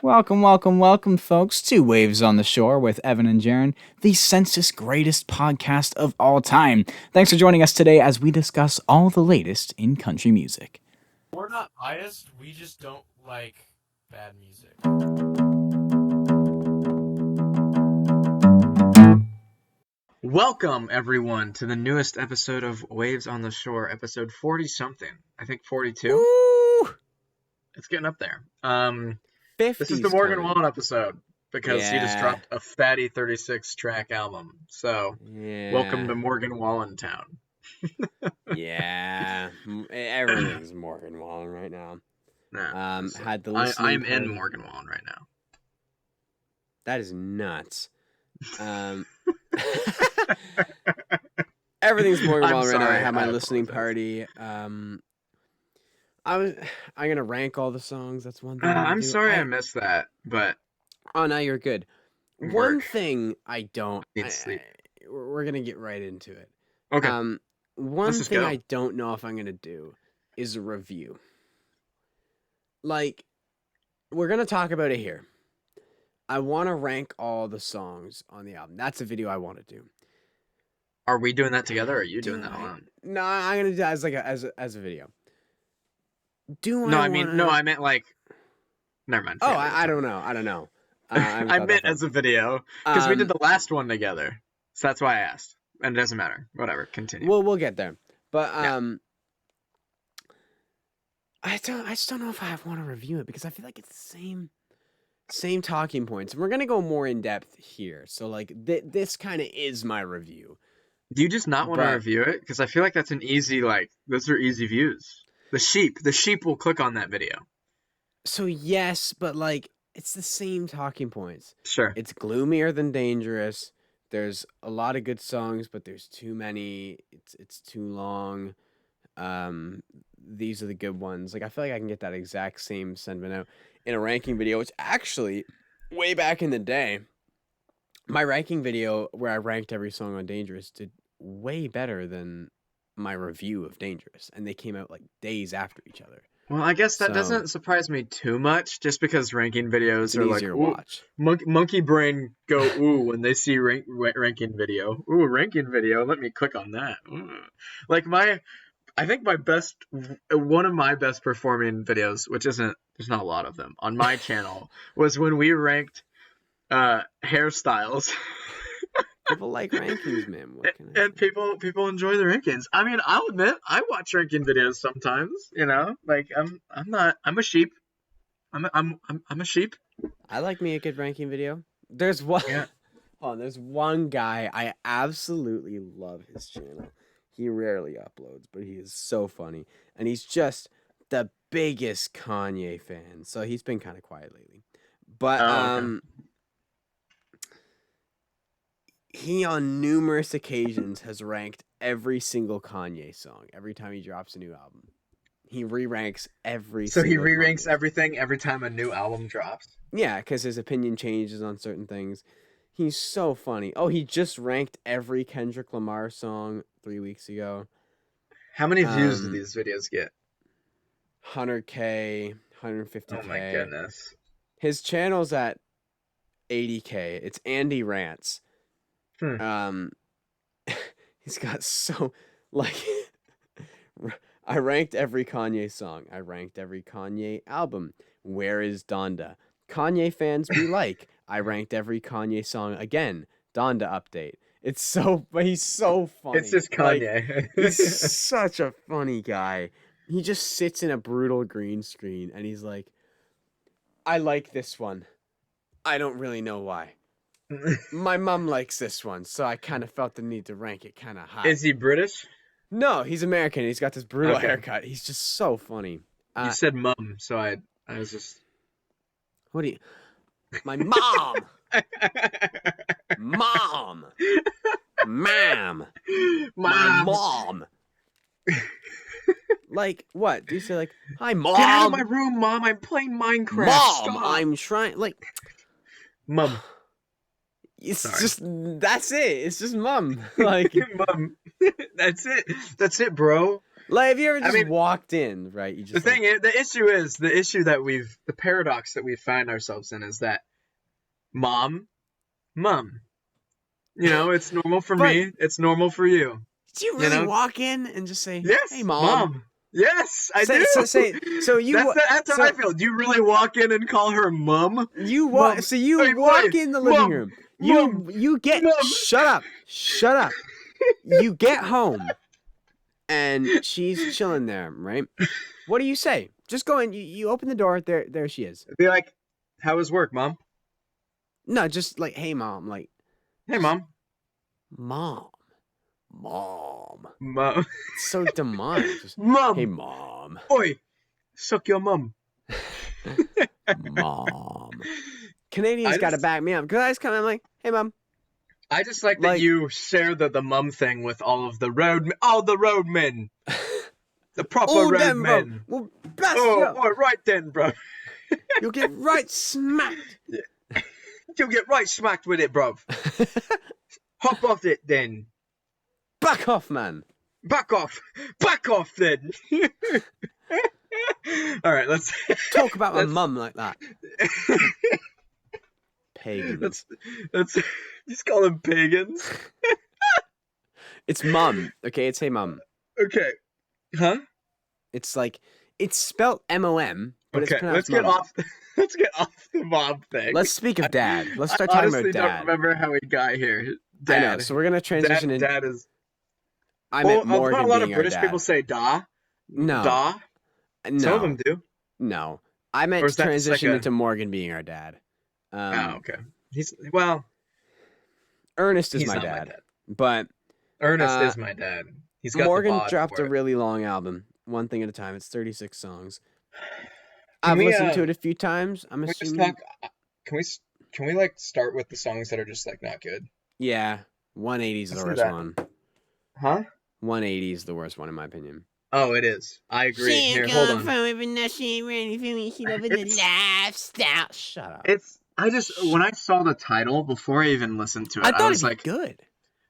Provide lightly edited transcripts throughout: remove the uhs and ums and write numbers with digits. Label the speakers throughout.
Speaker 1: Welcome, welcome, welcome, folks, to Waves on the Shore with Evan and Jaron, the census greatest podcast of all time. Thanks for joining us today as we discuss all the latest in country music.
Speaker 2: We're not biased, we just don't like bad music.
Speaker 3: Welcome, everyone, to the newest episode of Waves on the Shore, episode 40-something. I think 42.
Speaker 1: Woo!
Speaker 3: It's getting up there.
Speaker 1: 50's
Speaker 3: This is the Morgan
Speaker 1: coming.
Speaker 3: Wallen episode, because he just
Speaker 1: Yeah.
Speaker 3: dropped a fatty 36-track album. So,
Speaker 1: Yeah.
Speaker 3: welcome to Morgan Wallen town.
Speaker 1: Yeah. Everything's Morgan Wallen right now.
Speaker 3: Nah,
Speaker 1: Had the listening
Speaker 3: I'm in
Speaker 1: party.
Speaker 3: Morgan Wallen right now.
Speaker 1: That is nuts. Everything's Morgan
Speaker 3: I'm
Speaker 1: Wallen right now. I
Speaker 3: sorry,
Speaker 1: had my
Speaker 3: I
Speaker 1: listening
Speaker 3: apologize.
Speaker 1: party. I'm gonna rank all the songs. That's one thing.
Speaker 3: I'm sorry I missed that, but
Speaker 1: Oh, no, you're good. One
Speaker 3: Work.
Speaker 1: thing I don't.
Speaker 3: Need sleep.
Speaker 1: We're gonna get right into it.
Speaker 3: okay.
Speaker 1: One
Speaker 3: Let's just
Speaker 1: thing
Speaker 3: go.
Speaker 1: I don't know if I'm gonna do is a review. Like, we're gonna talk about it here. I want to rank all the songs on the album. That's a video I want to do.
Speaker 3: Are we doing that together, or are you doing that alone?
Speaker 1: No, I'm gonna do that as a video.
Speaker 3: No, I meant like. Never mind.
Speaker 1: Oh,
Speaker 3: forget it.
Speaker 1: I don't know.
Speaker 3: I meant as a video because we did the last one together, so that's why I asked. And it doesn't matter. Whatever. Continue.
Speaker 1: We'll get there. But
Speaker 3: Yeah.
Speaker 1: I just don't know if I want to review it because I feel like it's the same talking points. We're gonna go more in depth here. So like this kind of is my review.
Speaker 3: Do you just not want to
Speaker 1: But-
Speaker 3: review it? Because I feel like that's an easy those are easy views. The sheep will click on that video.
Speaker 1: So yes, but like it's the same talking points.
Speaker 3: Sure.
Speaker 1: It's gloomier than Dangerous. There's a lot of good songs, but there's too many. It's too long. These are the good ones. Like I feel like I can get that exact same sentiment out in a ranking video, which actually way back in the day, my ranking video where I ranked every song on Dangerous did way better than my review of Dangerous, and they came out like days after each other.
Speaker 3: Well, I guess that
Speaker 1: So-
Speaker 3: doesn't surprise me too much, just because ranking videos
Speaker 1: It's
Speaker 3: are
Speaker 1: an
Speaker 3: like,
Speaker 1: easier
Speaker 3: ooh,
Speaker 1: watch.
Speaker 3: monkey brain go ooh when they see ranking video. Ooh, ranking video. Let me click on that. Ooh. Like I think one of my best performing videos, which isn't, there's not a lot of them on my channel, was when we ranked hairstyles.
Speaker 1: People like rankings, man. What can I
Speaker 3: And
Speaker 1: say?
Speaker 3: people enjoy the rankings. I mean, I'll admit, I watch ranking videos sometimes. You know, like I'm a sheep. I'm a sheep.
Speaker 1: I like me a good ranking video. There's one.
Speaker 3: Yeah.
Speaker 1: There's one guy I absolutely love his channel. He rarely uploads, but he is so funny, and he's just the biggest Kanye fan. So he's been kind of quiet lately, but
Speaker 3: Oh, okay.
Speaker 1: he on numerous occasions has ranked every single Kanye song every time he drops a new album. He re-ranks every.
Speaker 3: So he
Speaker 1: single
Speaker 3: re-ranks
Speaker 1: Kanye.
Speaker 3: everything every time a new album drops.
Speaker 1: Yeah, because his opinion changes on certain things. He's so funny. Oh, he just ranked every Kendrick Lamar song 3 weeks ago.
Speaker 3: How many views do
Speaker 1: Um,
Speaker 3: these videos get?
Speaker 1: 100K, 150K.
Speaker 3: Oh my goodness.
Speaker 1: His channel's at 80K. It's Andy Rants.
Speaker 3: Hmm.
Speaker 1: He's got so like I ranked every Kanye song. I ranked every Kanye album. Where is Donda? Kanye fans be like. I ranked every Kanye song again. Donda update. It's so, but he's so funny.
Speaker 3: It's just
Speaker 1: Like,
Speaker 3: Kanye.
Speaker 1: he's such a funny guy. He just sits in a brutal green screen and he's like, I like this one. I don't really know why. My mom likes this one, so I kind of felt the need to rank it kind of high.
Speaker 3: Is he British?
Speaker 1: No, he's American. He's got this brutal
Speaker 3: Okay.
Speaker 1: haircut. He's just so funny.
Speaker 3: You said mum, so I was just.
Speaker 1: What do you... My mom! Mom! Ma'am! My mom! Like, what? Do you say like, hi, mom?
Speaker 3: Get out of my room, Mom! I'm playing Minecraft.
Speaker 1: Mom!
Speaker 3: Stop.
Speaker 1: I'm trying... Like...
Speaker 3: Mum.
Speaker 1: It's
Speaker 3: Sorry.
Speaker 1: just... That's it. It's just mum. Like...
Speaker 3: Mum. That's it. That's it, bro.
Speaker 1: Like, if you ever
Speaker 3: I
Speaker 1: just
Speaker 3: mean,
Speaker 1: walked in, right? You
Speaker 3: the
Speaker 1: just
Speaker 3: thing is, the paradox that we find ourselves in is that mom, mum. You know, it's normal for
Speaker 1: but
Speaker 3: me. It's normal for you.
Speaker 1: do you
Speaker 3: You
Speaker 1: really
Speaker 3: know?
Speaker 1: walk in and just say, "Hey,
Speaker 3: Yes,
Speaker 1: mom"?
Speaker 3: mom. Yes, I
Speaker 1: Say
Speaker 3: do.
Speaker 1: so. Say so.
Speaker 3: That's how I
Speaker 1: So
Speaker 3: feel. Do you really walk in and call her mum?
Speaker 1: you
Speaker 3: Mum.
Speaker 1: walk. So you
Speaker 3: Hey, boy.
Speaker 1: walk in the living
Speaker 3: Mum.
Speaker 1: room.
Speaker 3: Mum.
Speaker 1: You get
Speaker 3: Mum.
Speaker 1: shut up. Shut up. You get home, and she's chilling there, right? What do you say? Just go in. You open the door. There she is.
Speaker 3: Be like, how was work, mom?
Speaker 1: No, just like, hey, mom. Like,
Speaker 3: Hey,
Speaker 1: just
Speaker 3: mom.
Speaker 1: mom, mom.
Speaker 3: Mom.
Speaker 1: It's so demonic. Just, hey,
Speaker 3: Mum.
Speaker 1: mom,
Speaker 3: Oi. Suck your mum.
Speaker 1: mom. Canadians
Speaker 3: I
Speaker 1: got to
Speaker 3: just,
Speaker 1: back me up. Cause I just come in like, hey, mom.
Speaker 3: I just like that
Speaker 1: Like,
Speaker 3: you share the mum thing with all the roadmen. The proper
Speaker 1: oh, them, bro.
Speaker 3: roadmen.
Speaker 1: Well, blast
Speaker 3: Oh,
Speaker 1: you.
Speaker 3: all right then, bro.
Speaker 1: You'll get right smacked.
Speaker 3: You'll get right smacked with it, bro. Hop off it then.
Speaker 1: Back off, man.
Speaker 3: Back off. Back off then. All right, let's
Speaker 1: Talk about my
Speaker 3: let's
Speaker 1: mum like that. Pagans.
Speaker 3: let's just call them pagans.
Speaker 1: It's mum. Okay, it's hey, mum.
Speaker 3: Okay. Huh?
Speaker 1: It's like, it's spelled M-O-M, but it's
Speaker 3: Okay,
Speaker 1: pronounced mum.
Speaker 3: let's get off the mom thing.
Speaker 1: Let's speak of dad. Let's
Speaker 3: I
Speaker 1: start talking
Speaker 3: honestly
Speaker 1: about
Speaker 3: don't
Speaker 1: dad.
Speaker 3: remember how we got here.
Speaker 1: I know,
Speaker 3: Dad.
Speaker 1: so we're going to transition in.
Speaker 3: Dad is.
Speaker 1: I
Speaker 3: Well,
Speaker 1: meant
Speaker 3: not a
Speaker 1: Morgan
Speaker 3: lot of
Speaker 1: being our
Speaker 3: British people
Speaker 1: dad.
Speaker 3: say da.
Speaker 1: No.
Speaker 3: Da. Some of them
Speaker 1: No.
Speaker 3: do.
Speaker 1: No. I
Speaker 3: Or
Speaker 1: meant
Speaker 3: is
Speaker 1: to
Speaker 3: that just like
Speaker 1: transition
Speaker 3: a?
Speaker 1: into Morgan being our dad.
Speaker 3: Oh, okay. Well,
Speaker 1: Ernest is
Speaker 3: he's
Speaker 1: my
Speaker 3: not my
Speaker 1: dad.
Speaker 3: dad.
Speaker 1: But
Speaker 3: Ernest
Speaker 1: uh,
Speaker 3: is my dad. He's got the
Speaker 1: Morgan
Speaker 3: bod
Speaker 1: dropped
Speaker 3: for
Speaker 1: a
Speaker 3: it.
Speaker 1: really long album, one thing at a time. It's 36 songs.
Speaker 3: Can
Speaker 1: I've
Speaker 3: we
Speaker 1: listened to it a few times. I'm
Speaker 3: can we just
Speaker 1: assuming.
Speaker 3: talk? Can we like start with the songs that are just like not good?
Speaker 1: Yeah, 180 is
Speaker 3: Let's
Speaker 1: the
Speaker 3: do
Speaker 1: worst
Speaker 3: that.
Speaker 1: one.
Speaker 3: Huh?
Speaker 1: 180 is the worst one in my opinion.
Speaker 3: Oh, it is. I agree. Here, hold on.
Speaker 1: Lifestyle. Shut up.
Speaker 3: When I saw the title before I even listened to it,
Speaker 1: I
Speaker 3: I
Speaker 1: thought
Speaker 3: was
Speaker 1: it'd
Speaker 3: like,
Speaker 1: be good.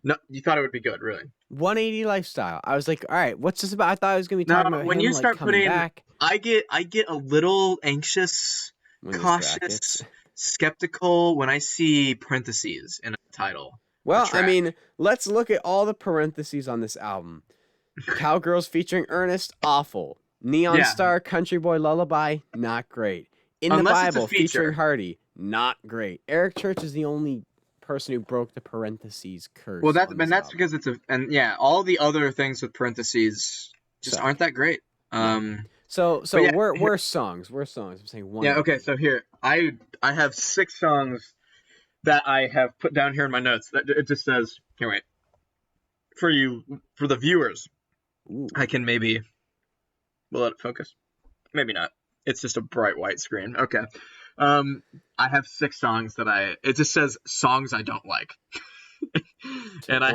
Speaker 3: no, you thought it would be good, really?
Speaker 1: 180 lifestyle. I was like, all right, what's this about? I thought I was gonna be
Speaker 3: No,
Speaker 1: talking about
Speaker 3: when
Speaker 1: him
Speaker 3: you
Speaker 1: like
Speaker 3: start
Speaker 1: coming
Speaker 3: putting,
Speaker 1: back.
Speaker 3: I get a little anxious,
Speaker 1: When there's
Speaker 3: cautious,
Speaker 1: brackets.
Speaker 3: skeptical when I see parentheses in a title.
Speaker 1: Well, I
Speaker 3: track.
Speaker 1: mean, let's look at all the parentheses on this album. Cowgirls featuring Ernest, awful. Neon
Speaker 3: Yeah.
Speaker 1: Star, Country Boy Lullaby, not great. In the
Speaker 3: Unless it's a
Speaker 1: Bible, featuring
Speaker 3: feature.
Speaker 1: Hardy, not great. Eric Church is the only person who broke the parentheses curse.
Speaker 3: Well,
Speaker 1: on this album.
Speaker 3: because all the other things with parentheses just
Speaker 1: Suck.
Speaker 3: aren't that great.
Speaker 1: So
Speaker 3: but yeah,
Speaker 1: we're songs. We're songs. I'm saying one.
Speaker 3: Yeah, okay, so here, I have 6 songs that I have put down here in my notes. It just says, here, wait. For the viewers,
Speaker 1: Ooh.
Speaker 3: I can maybe, will let it focus? Maybe not. It's just a bright white screen. Okay. I have 6 songs it just says songs I don't like. And I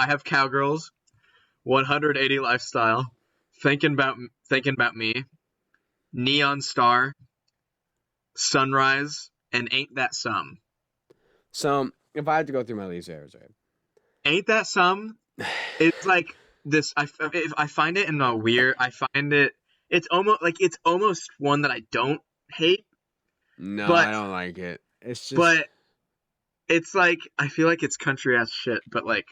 Speaker 3: have Cowgirls, 180 Lifestyle, Thinking About Me, Neon Star, Sunrise, and Ain't That Some.
Speaker 1: So if I had to go through my least favorites, right?
Speaker 3: Ain't That Some? It's like this. I find it in a weird. I find it. It's almost one that I don't hate.
Speaker 1: No,
Speaker 3: but,
Speaker 1: I don't like it. It's just.
Speaker 3: But it's like I feel like it's country ass shit, but like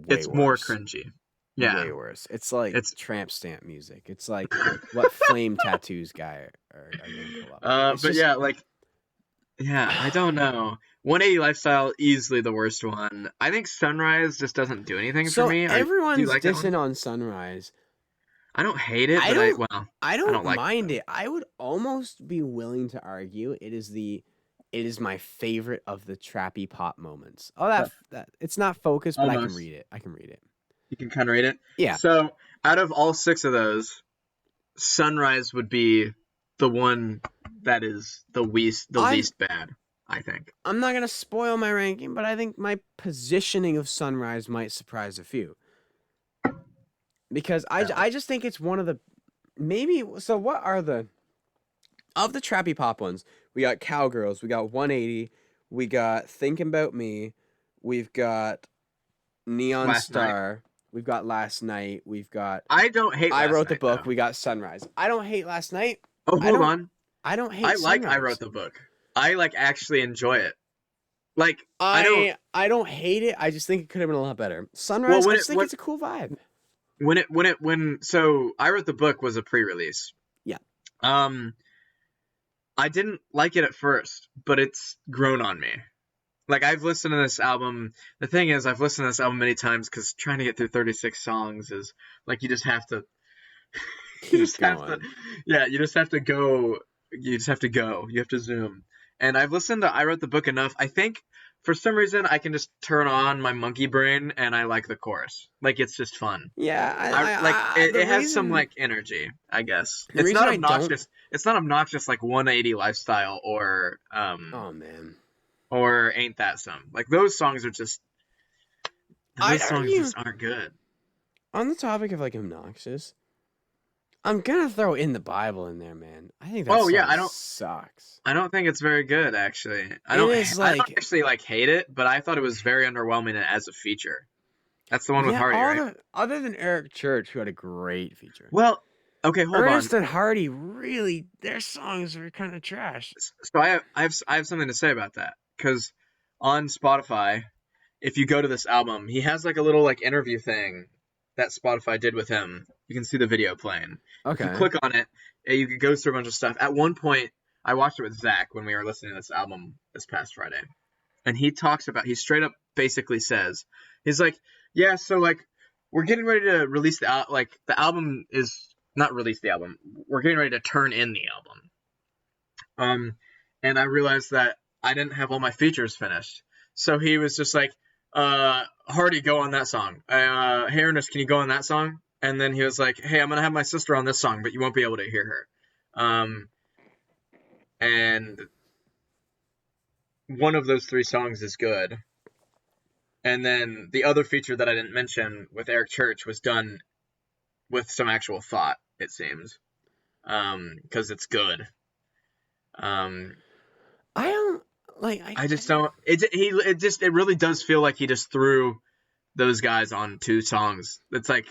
Speaker 3: it's
Speaker 1: worse.
Speaker 3: more cringy. Yeah,
Speaker 1: Way worse. It's like
Speaker 3: it's
Speaker 1: tramp stamp music. It's like what Flame Tattoos guy are gonna pull up.
Speaker 3: but yeah, like I don't know. 180 Lifestyle, easily the worst one. I think Sunrise just doesn't do anything for me.
Speaker 1: Everyone's
Speaker 3: do you like that one?
Speaker 1: dissing on Sunrise.
Speaker 3: I don't hate it,
Speaker 1: I
Speaker 3: but
Speaker 1: I don't
Speaker 3: like
Speaker 1: mind it. I would almost be willing to argue it is my favorite of the trappy pop moments. Oh, that it's not focused, but
Speaker 3: Almost.
Speaker 1: I can read it.
Speaker 3: You can kind of read it?
Speaker 1: Yeah.
Speaker 3: So, out of all 6 of those, Sunrise would be the one that is the least bad, I think.
Speaker 1: I'm not going to spoil my ranking, but I think my positioning of Sunrise might surprise a few. Because I just think it's one of the so what are the of the trappy pop ones? We got Cowgirls, we got 180, we got Thinking About Me, we've got Neon Star, We've got Last Night. We've got
Speaker 3: I don't hate
Speaker 1: I
Speaker 3: Last
Speaker 1: Wrote the
Speaker 3: Night,
Speaker 1: Book.
Speaker 3: though.
Speaker 1: We got Sunrise. I don't hate Last Night.
Speaker 3: Oh,
Speaker 1: I
Speaker 3: hold
Speaker 1: don't.
Speaker 3: on.
Speaker 1: I don't
Speaker 3: I
Speaker 1: hate
Speaker 3: like I
Speaker 1: Sunrise.
Speaker 3: Wrote the Book. I like actually enjoy it. Like I don't.
Speaker 1: I don't hate it. I just think it could have been a lot better.
Speaker 3: Well,
Speaker 1: Sunrise. I just think it's a cool vibe.
Speaker 3: So I Wrote the Book was a pre-release.
Speaker 1: Yeah.
Speaker 3: I didn't like it at first, but it's grown on me. Like, I've listened to this album. The thing is, I've listened to this album many times because trying to get through 36 songs is like you just have to. You just have to. Yeah, you just have to go. You just have to go. You have to zoom. And I've listened to I Wrote the Book enough. I think for some reason I can just turn on my monkey brain and I like the chorus. Like, it's just fun.
Speaker 1: Yeah,
Speaker 3: It has some like energy, I guess. It's not obnoxious. It's not obnoxious like 180 Lifestyle or
Speaker 1: Oh man.
Speaker 3: or Ain't That Some. Like, those songs are just just aren't good.
Speaker 1: On the topic of like obnoxious, I'm gonna throw In the Bible in there, man. I think that song sucks.
Speaker 3: I don't think it's very good, actually. I don't actually like hate it, but I thought it was very underwhelming as a feature. That's the one with Hardy, right?
Speaker 1: Other than Eric Church, who had a great feature.
Speaker 3: Well, okay, hold on.
Speaker 1: Ernest and Hardy, really, their songs are kind of trash.
Speaker 3: So I have something to say about that, because on Spotify, if you go to this album, he has like a little like interview thing that Spotify did with him. You can see the video playing.
Speaker 1: Okay.
Speaker 3: If you click on it, you go through a bunch of stuff. At one point, I watched it with Zach when we were listening to this album this past Friday, and he straight up basically says, he's like, yeah, so like we're getting ready to release the album is not release the album. We're getting ready to turn in the album. And I realized that I didn't have all my features finished. So he was just like, Hardy, go on that song. Hey, Ernest, can you go on that song? And then he was like, hey, I'm going to have my sister on this song, but you won't be able to hear her. And one of those 3 songs is good. And then the other feature that I didn't mention with Eric Church was done with some actual thought, it seems. Because it's good. I
Speaker 1: don't like.
Speaker 3: I just don't. It really does feel like he just threw those guys on 2 songs. It's like,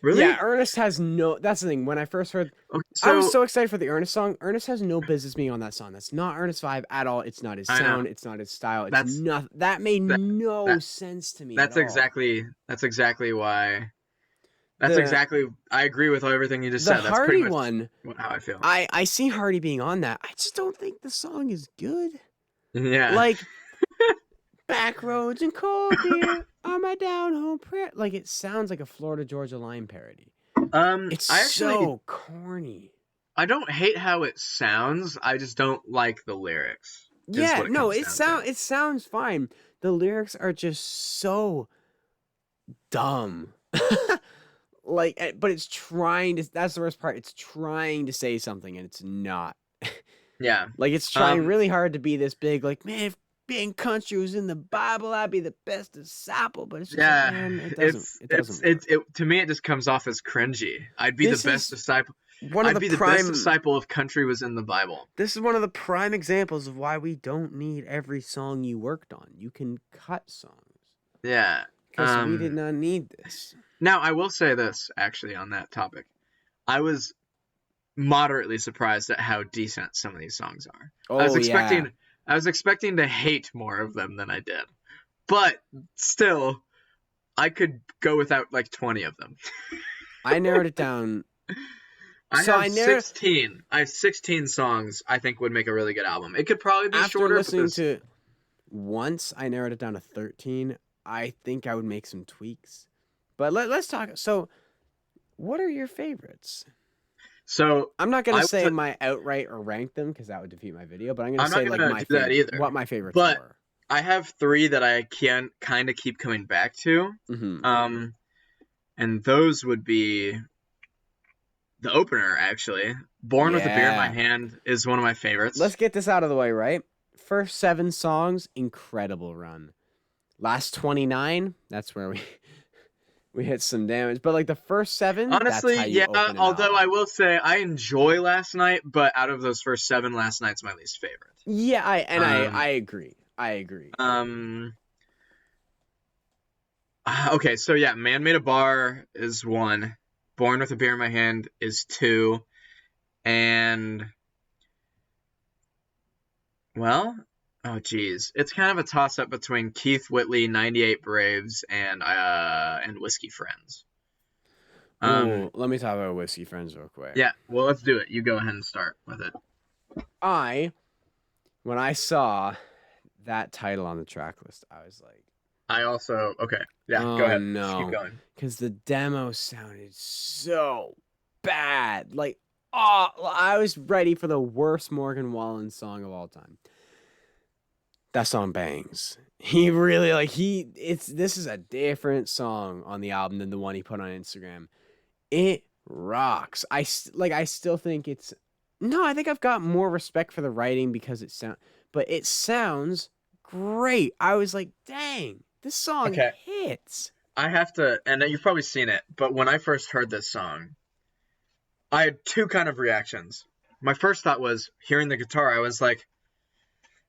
Speaker 3: really?
Speaker 1: Yeah, Ernest has no. That's the thing. When I first heard, I was so excited for the Ernest song. Ernest has no business being on that song. That's not Ernest's vibe at all. It's not his sound. It's not his style. It's nothing. That made no sense to me.
Speaker 3: That's exactly why. That's exactly. I agree with everything you just said. That's
Speaker 1: Hardy
Speaker 3: pretty much
Speaker 1: one.
Speaker 3: How I feel.
Speaker 1: I see Hardy being on that. I just don't think the song is good.
Speaker 3: Yeah.
Speaker 1: Like, back roads and cold beer are my down home prayer. Like, it sounds like a Florida Georgia Line parody. It's so corny.
Speaker 3: I don't hate how it sounds. I just don't like the lyrics.
Speaker 1: Yeah, no, it sounds fine. The lyrics are just so dumb. Like, but it's trying to. That's the worst part. It's trying to say something, and it's not.
Speaker 3: Yeah.
Speaker 1: Like, it's trying really hard to be this big. Like, man, if being country was in the Bible, I'd be the best disciple. But it's just like, man, it doesn't.
Speaker 3: To me, it just comes off as cringy. I'd be the best disciple. I'd be the best disciple if country was in the Bible.
Speaker 1: This is one of the prime examples of why we don't need every song you worked on. You can cut songs.
Speaker 3: Yeah.
Speaker 1: Because we did not need this.
Speaker 3: Now, I will say this, actually, on that topic. I was moderately surprised at how decent some of these songs are.
Speaker 1: Oh,
Speaker 3: I was expecting to hate more of them than I did. But still, I could go without like 20 of them.
Speaker 1: I narrowed it down.
Speaker 3: I have 16 songs I think would make a really good album. It could probably be shorter.
Speaker 1: After listening to once, I narrowed it down to 13. I think I would make some tweaks. But let's talk. So, what are your favorites?
Speaker 3: So
Speaker 1: I'm not gonna say my outright or rank them because that would defeat my video. But I'm gonna say like what my favorites were.
Speaker 3: I have 3 that I can kind of keep coming back to.
Speaker 1: Mm-hmm.
Speaker 3: And those would be the opener. Actually, "Born with a Beer in My Hand" is one of my favorites.
Speaker 1: Let's get this out of the way, right? First 7 songs, incredible run. Last 29, that's where we hit some damage. But like the first 7,
Speaker 3: honestly, although I will say I enjoy Last Night, but out of those first 7, Last Night's my least favorite.
Speaker 1: Yeah, I agree. I agree.
Speaker 3: Okay, so yeah, Man Made a Bar is one. Born with a Beer in My Hand is two. And, well, oh geez. It's kind of a toss-up between Keith Whitley, 98 Braves, and Whiskey Friends.
Speaker 1: Ooh, let me talk about Whiskey Friends real quick.
Speaker 3: Yeah, well, let's do it. You go ahead and start with it.
Speaker 1: When I saw that title on the track list, I was like,
Speaker 3: I also, okay. Yeah, go
Speaker 1: oh
Speaker 3: ahead. Just keep
Speaker 1: no.
Speaker 3: going.
Speaker 1: Because the demo sounded so bad. Like, oh, I was ready for the worst Morgan Wallen song of all time. That song bangs. He really, this is a different song on the album than the one he put on Instagram. It rocks. I still think it's, no, I think I've got more respect for the writing because but it sounds great. I was like, dang, this song
Speaker 3: Okay.
Speaker 1: hits.
Speaker 3: I have to, and you've probably seen it, but when I first heard this song, I had two kind of reactions. My first thought was, hearing the guitar, I was like,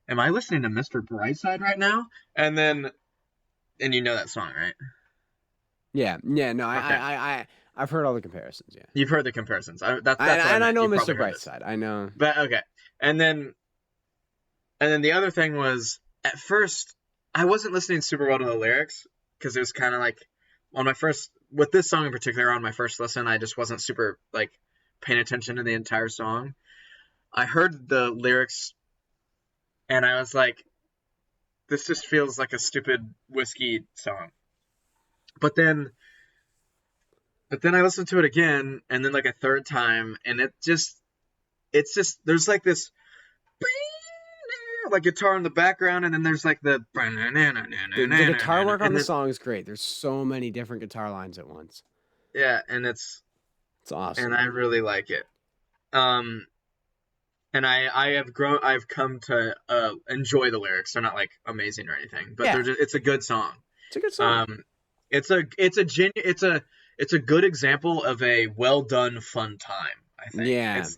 Speaker 3: am I listening to Mr. Brightside right now? And you know that song, right?
Speaker 1: Yeah, no,
Speaker 3: Okay.
Speaker 1: I've heard all the comparisons. Yeah,
Speaker 3: You've heard the comparisons. That's what I
Speaker 1: and I
Speaker 3: meant.
Speaker 1: know
Speaker 3: You
Speaker 1: Mr.
Speaker 3: probably heard this.
Speaker 1: Brightside. I know.
Speaker 3: But okay. And then the other thing was, at first, I wasn't listening super well to the lyrics because it was kind of like with this song in particular, on my first listen, I just wasn't super like paying attention to the entire song. I heard the lyrics and I was like, this just feels like a stupid whiskey song. But then I listened to it again, and then like a third time, and it's just there's like this like guitar in the background, and then there's like the
Speaker 1: guitar work on
Speaker 3: and
Speaker 1: the
Speaker 3: then,
Speaker 1: song is great. There's so many different guitar lines at once.
Speaker 3: yeah, and it's
Speaker 1: awesome.
Speaker 3: And I really like it. And I've come to enjoy the lyrics. They're not like amazing or anything, but it's a good song.
Speaker 1: It's a good song.
Speaker 3: It's a good example of a well done fun time, I think.
Speaker 1: Yeah.
Speaker 3: It's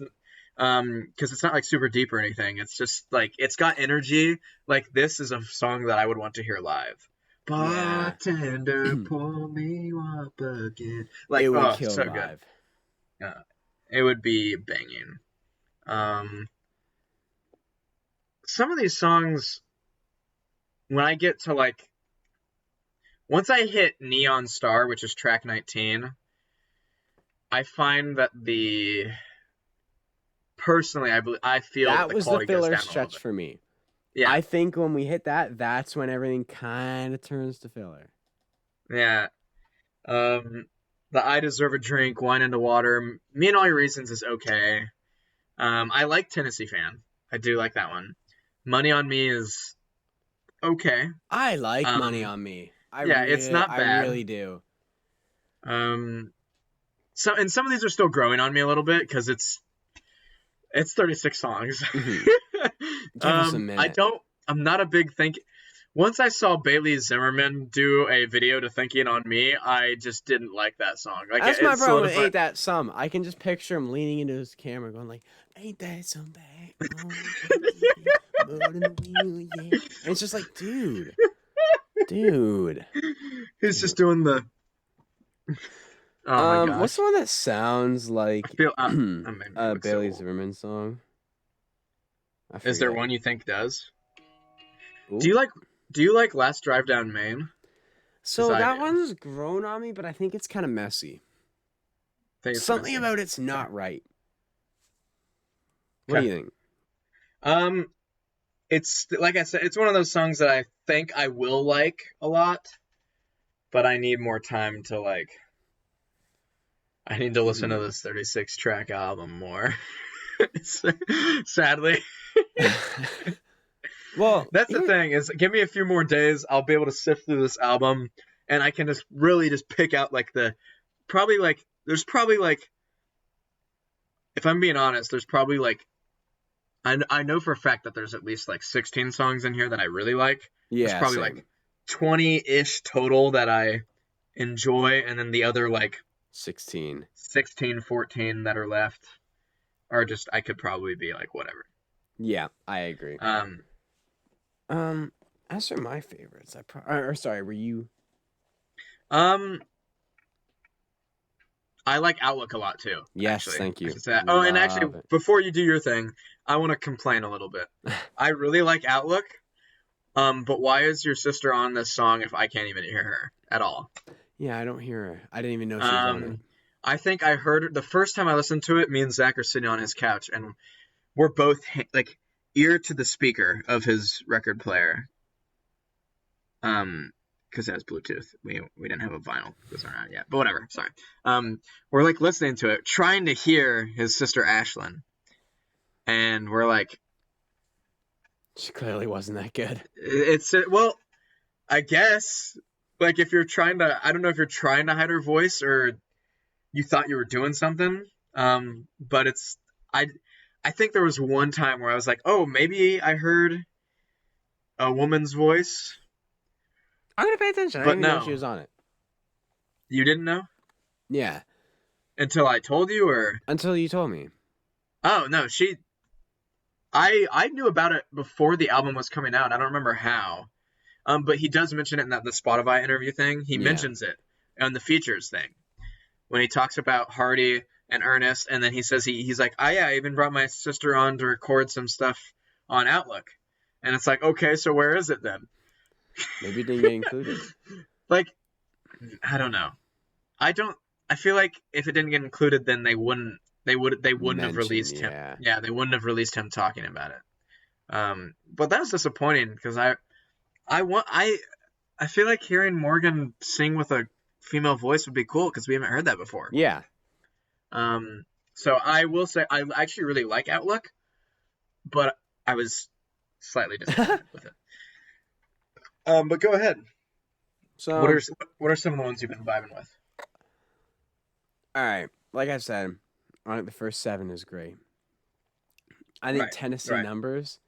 Speaker 3: because it's not like super deep or anything. It's just like it's got energy. Like, this is a song that I would want to hear live. Bartender, pour me up again. Like,
Speaker 1: it would kill
Speaker 3: so
Speaker 1: live.
Speaker 3: Good. It would be banging. Some of these songs, when I get to like, once I hit Neon Star, which is track 19, I find that personally, I feel
Speaker 1: that
Speaker 3: the
Speaker 1: was
Speaker 3: quality
Speaker 1: the filler
Speaker 3: goes down
Speaker 1: stretch for me.
Speaker 3: Yeah,
Speaker 1: I think when we hit that, that's when everything kind of turns to filler.
Speaker 3: Yeah. The I Deserve a Drink, Wine into Water, Me and All Your Reasons is okay. I like Tennessee Fan. I do like that one. Money on Me is okay.
Speaker 1: I like Money on Me.
Speaker 3: It's not bad.
Speaker 1: I really do.
Speaker 3: And some of these are still growing on me a little bit because it's 36 songs.
Speaker 1: Mm-hmm. Give us a minute.
Speaker 3: I'm not a big Once I saw Bailey Zimmerman do a video to Thinking on Me, I just didn't like that song. Like,
Speaker 1: that's my problem with Ain't That Some. I can just picture him leaning into his camera going like, ain't that some bad? Yeah. It's just like, dude.
Speaker 3: He's just doing the... Oh my gosh.
Speaker 1: What's the one that sounds like
Speaker 3: a
Speaker 1: Bailey Zimmerman song?
Speaker 3: Is there one you think does?
Speaker 1: Ooh.
Speaker 3: Do you like Last Drive Down Main?
Speaker 1: So that one's grown on me, but I think it's kind of messy. Something about it's not right. What do you think?
Speaker 3: It's like I said, it's one of those songs that I think I will like a lot, but I need more time to like. I need to listen to this 36 track album more. Sadly.
Speaker 1: Well,
Speaker 3: that's the thing is, give me a few more days, I'll be able to sift through this album, and I can just really just pick out like there's probably like, if I'm being honest, there's probably like, I know for a fact that there's at least like 16 songs in here that I really like.
Speaker 1: Yeah,
Speaker 3: there's probably like 20-ish total that I enjoy, and then the other like 16, 14 that are left are just, I could probably be like, whatever.
Speaker 1: Yeah, I agree. As for my favorites, were you?
Speaker 3: Um, I like Outlook a lot too.
Speaker 1: Yes,
Speaker 3: Actually,
Speaker 1: thank
Speaker 3: I
Speaker 1: you.
Speaker 3: should say that. Oh, and actually,
Speaker 1: Love it.
Speaker 3: before you do your thing, I want to complain a little bit. I really like Outlook. But why is your sister on this song if I can't even hear her at all?
Speaker 1: Yeah, I don't hear her. I didn't even know she was on it.
Speaker 3: I think I heard the first time I listened to it. Me and Zach are sitting on his couch, and we're both like ear to the speaker of his record player. Because it has Bluetooth. We didn't have a vinyl this around yet, but whatever. Sorry. We're like listening to it, trying to hear his sister Ashlyn, and we're like,
Speaker 1: She clearly wasn't that good.
Speaker 3: it's well, I guess like if you're trying to, I don't know if you're trying to hide her voice or you thought you were doing something. But it's I think there was one time where I was like, oh, maybe I heard a woman's voice,
Speaker 1: I'm gonna pay attention. I
Speaker 3: but
Speaker 1: didn't even know
Speaker 3: no,
Speaker 1: she was on it.
Speaker 3: you didn't know
Speaker 1: Yeah,
Speaker 3: until I told you, or
Speaker 1: until you told me.
Speaker 3: oh no, I knew about it before the album was coming out. I don't remember how. But he does mention it in the Spotify interview thing. He
Speaker 1: Yeah.
Speaker 3: mentions it on the features thing when he talks about Hardy and Ernest, and then he says he's like, oh yeah, I even brought my sister on to record some stuff on Outlook, and it's like, okay, so where is it then?
Speaker 1: Maybe it didn't get included.
Speaker 3: Like, I don't know. I feel like if it didn't get included, then they wouldn't have
Speaker 1: Mention,
Speaker 3: released him.
Speaker 1: yeah.
Speaker 3: Yeah, they wouldn't have released him talking about it. But that was disappointing because I feel like hearing Morgan sing with a female voice would be cool because we haven't heard that before.
Speaker 1: Yeah.
Speaker 3: So I will say I actually really like Outlook, but I was slightly disappointed with it. But go ahead.
Speaker 1: So
Speaker 3: What are some of the ones you've been vibing with?
Speaker 1: all right, like I said, I think the first 7 is great. I think
Speaker 3: Right,
Speaker 1: Tennessee
Speaker 3: right.
Speaker 1: Numbers,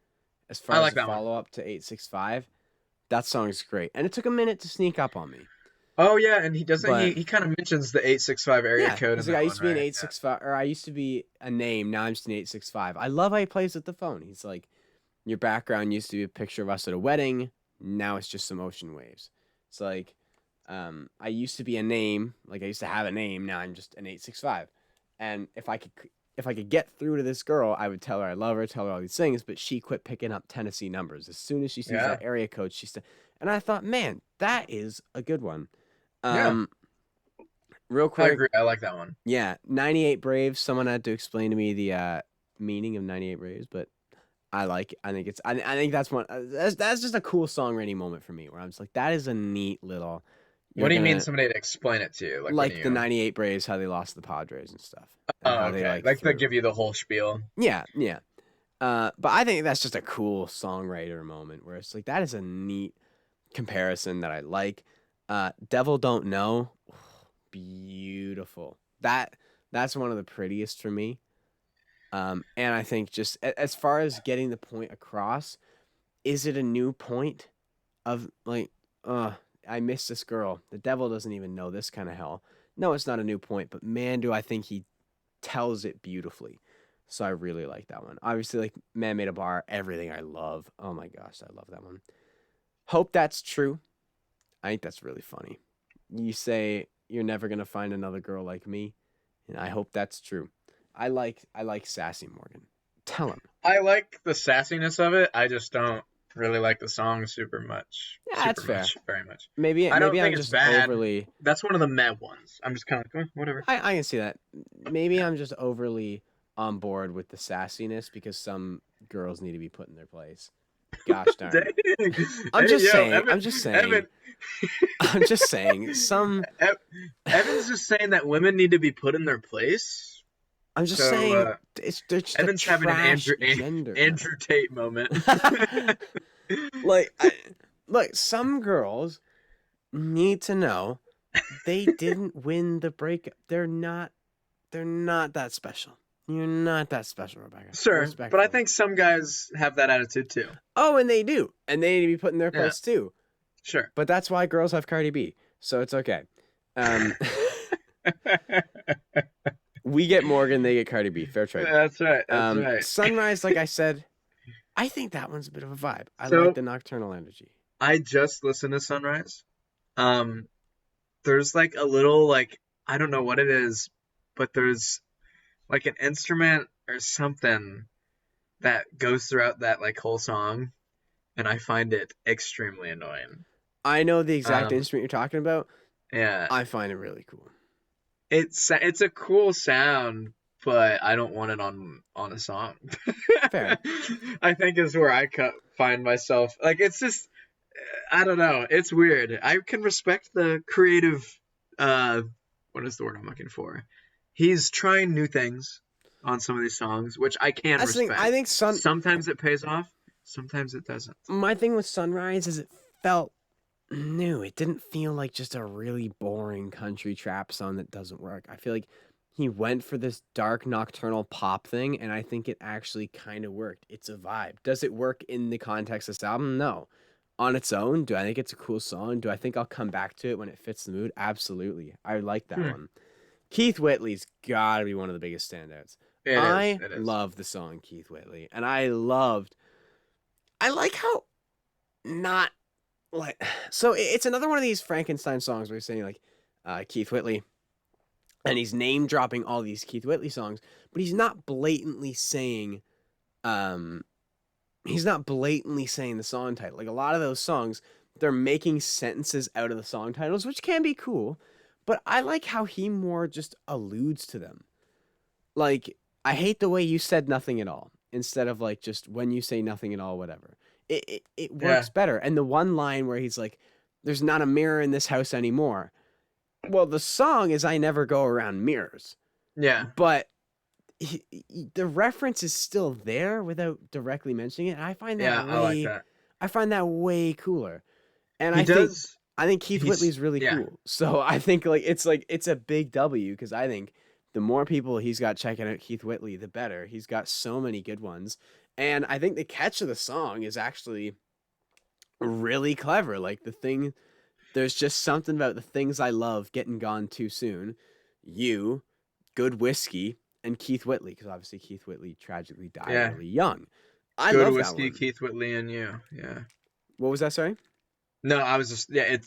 Speaker 1: as far
Speaker 3: I
Speaker 1: as
Speaker 3: like
Speaker 1: the
Speaker 3: that one.
Speaker 1: follow up to 865, that song is great, and it took a minute to sneak up on me.
Speaker 3: Oh yeah, and he
Speaker 1: But
Speaker 3: kind of mentions the 865 area
Speaker 1: yeah,
Speaker 3: code in
Speaker 1: he's
Speaker 3: that
Speaker 1: like, I
Speaker 3: one,
Speaker 1: used to be an
Speaker 3: right?
Speaker 1: 865, or I used to be a name. Now I'm just an 865. I love how he plays with the phone. He's like, your background used to be a picture of us at a wedding. Now it's just some ocean waves. It's like, I used to be a name, like I used to have a name. Now I'm just an 865. And if I could get through to this girl, I would tell her I love her, tell her all these things. But she quit picking up Tennessee numbers as soon as she sees
Speaker 3: Yeah.
Speaker 1: that area code. And I thought, man, that is a good one.
Speaker 3: Yeah.
Speaker 1: Real
Speaker 3: I
Speaker 1: quick,
Speaker 3: agree. I like that one.
Speaker 1: yeah, 98 Braves. Someone had to explain to me the meaning of 98 Braves, but I like it. I think that's one. That's just a cool songwriting moment for me, where I'm just like, that is a neat little.
Speaker 3: What do you mean
Speaker 1: gonna-
Speaker 3: somebody to explain it to you? Like, what
Speaker 1: Like
Speaker 3: do
Speaker 1: the
Speaker 3: you...
Speaker 1: 98 Braves, how they lost the Padres and stuff, and
Speaker 3: Oh,
Speaker 1: how
Speaker 3: okay.
Speaker 1: they
Speaker 3: Like they
Speaker 1: threw.
Speaker 3: give you the whole spiel.
Speaker 1: Yeah, yeah. But I think that's just a cool songwriter moment, where it's like that is a neat comparison that I like. Devil Don't Know, beautiful. That's one of the prettiest for me. And I think just as far as getting the point across, is it a new point of like, I miss this girl. The devil doesn't even know this kind of hell. No, it's not a new point, but man, do I think he tells it beautifully. So I really like that one. Obviously, like Man Made a Bar, everything I love. Oh my gosh, I love that one. Hope That's True. I think that's really funny. You say you're never gonna find another girl like me, and I hope that's true. I like sassy Morgan. Tell him.
Speaker 3: I like the sassiness of it. I just don't really like the song super much.
Speaker 1: Yeah, that's
Speaker 3: Super
Speaker 1: fair.
Speaker 3: much, very much.
Speaker 1: Maybe
Speaker 3: I don't
Speaker 1: I'm
Speaker 3: think it's
Speaker 1: just
Speaker 3: bad.
Speaker 1: overly.
Speaker 3: That's one of the meh ones. I'm just kind of like, whatever.
Speaker 1: I can see that. Maybe I'm just overly on board with the sassiness because some girls need to be put in their place. Gosh darn.
Speaker 3: Dang.
Speaker 1: I'm
Speaker 3: Hey,
Speaker 1: just
Speaker 3: yo,
Speaker 1: saying.
Speaker 3: Evan,
Speaker 1: I'm just saying.
Speaker 3: Evan,
Speaker 1: I'm just saying. Some.
Speaker 3: Evan's just saying that women need to be put in their place.
Speaker 1: I'm just
Speaker 3: So,
Speaker 1: saying. They're just
Speaker 3: Evan's
Speaker 1: a
Speaker 3: having an
Speaker 1: trash
Speaker 3: Andrew,
Speaker 1: gender.
Speaker 3: Andrew Tate moment.
Speaker 1: Like, look, some girls need to know they didn't win the breakup. They're not that special. You're not that special, Rebecca.
Speaker 3: Sure, but I
Speaker 1: Respectfully.
Speaker 3: think some guys have that attitude too.
Speaker 1: Oh, and they do. And they need to be put in their
Speaker 3: Yeah.
Speaker 1: place too.
Speaker 3: Sure.
Speaker 1: But that's why girls have Cardi B. So it's okay. We get Morgan, they get Cardi B. Fair trade.
Speaker 3: That's right. That's right.
Speaker 1: Sunrise, like I said, I think that one's a bit of a vibe. I
Speaker 3: So-
Speaker 1: like the nocturnal energy.
Speaker 3: I just listened to Sunrise. there's like a little like I don't know what it is, but there's like an instrument or something that goes throughout that like whole song, and I find it extremely annoying.
Speaker 1: I know the exact
Speaker 3: Um,
Speaker 1: instrument you're talking about.
Speaker 3: yeah,
Speaker 1: I find it really cool.
Speaker 3: it's a cool sound, but I don't want it on a song.
Speaker 1: Fair.
Speaker 3: I think is where find myself. Like it's just I don't know. It's weird. I can respect the creative. Uh, what is the word I'm looking for? He's trying new things on some of these songs, which I can
Speaker 1: That's the thing.
Speaker 3: respect.
Speaker 1: I think
Speaker 3: Sometimes it pays off. Sometimes it doesn't.
Speaker 1: my thing with Sunrise is it felt new. It didn't feel like just a really boring country trap song that doesn't work. I feel like he went for this dark nocturnal pop thing, and I think it actually kind of worked. It's a vibe. Does it work in the context of this album? No. On its own, do I think it's a cool song? Do I think I'll come back to it when it fits the mood? Absolutely. I like that
Speaker 3: Hmm.
Speaker 1: one. Keith Whitley's got to be one of the biggest standouts.
Speaker 3: It is.
Speaker 1: I
Speaker 3: It is.
Speaker 1: love the song Keith Whitley, and I like how not like so it's another one of these Frankenstein songs where he's saying like Keith Whitley, and he's name dropping all these Keith Whitley songs, but um he's not blatantly saying the song title. Like a lot of those songs, they're making sentences out of the song titles, which can be cool, but I like how he more just alludes to them. Like, I hate the way you said nothing at all instead of like just when you say nothing at all, whatever. It
Speaker 3: Yeah.
Speaker 1: works better. And the one line where he's like, there's not a mirror in this house anymore. Well, the song is I never go around mirrors,
Speaker 3: Yeah.
Speaker 1: but the reference is still there without directly mentioning it. And
Speaker 3: Yeah. I like that.
Speaker 1: I find that way cooler. And
Speaker 3: He does.
Speaker 1: I think Keith
Speaker 3: He's
Speaker 1: Whitley's really
Speaker 3: yeah.
Speaker 1: cool. So I think like it's a big W because I think the more people he's got checking out Keith Whitley, the better. He's got so many good ones. And I think the catch of the song is actually really clever. Like there's just something about the things I love getting gone too soon. You, good whiskey, and Keith Whitley, because obviously Keith Whitley tragically died
Speaker 3: Yeah.
Speaker 1: really young. I
Speaker 3: Good
Speaker 1: love that
Speaker 3: whiskey,
Speaker 1: one.
Speaker 3: Keith Whitley, and you. Yeah.
Speaker 1: What was that, sorry?
Speaker 3: No, I was just yeah.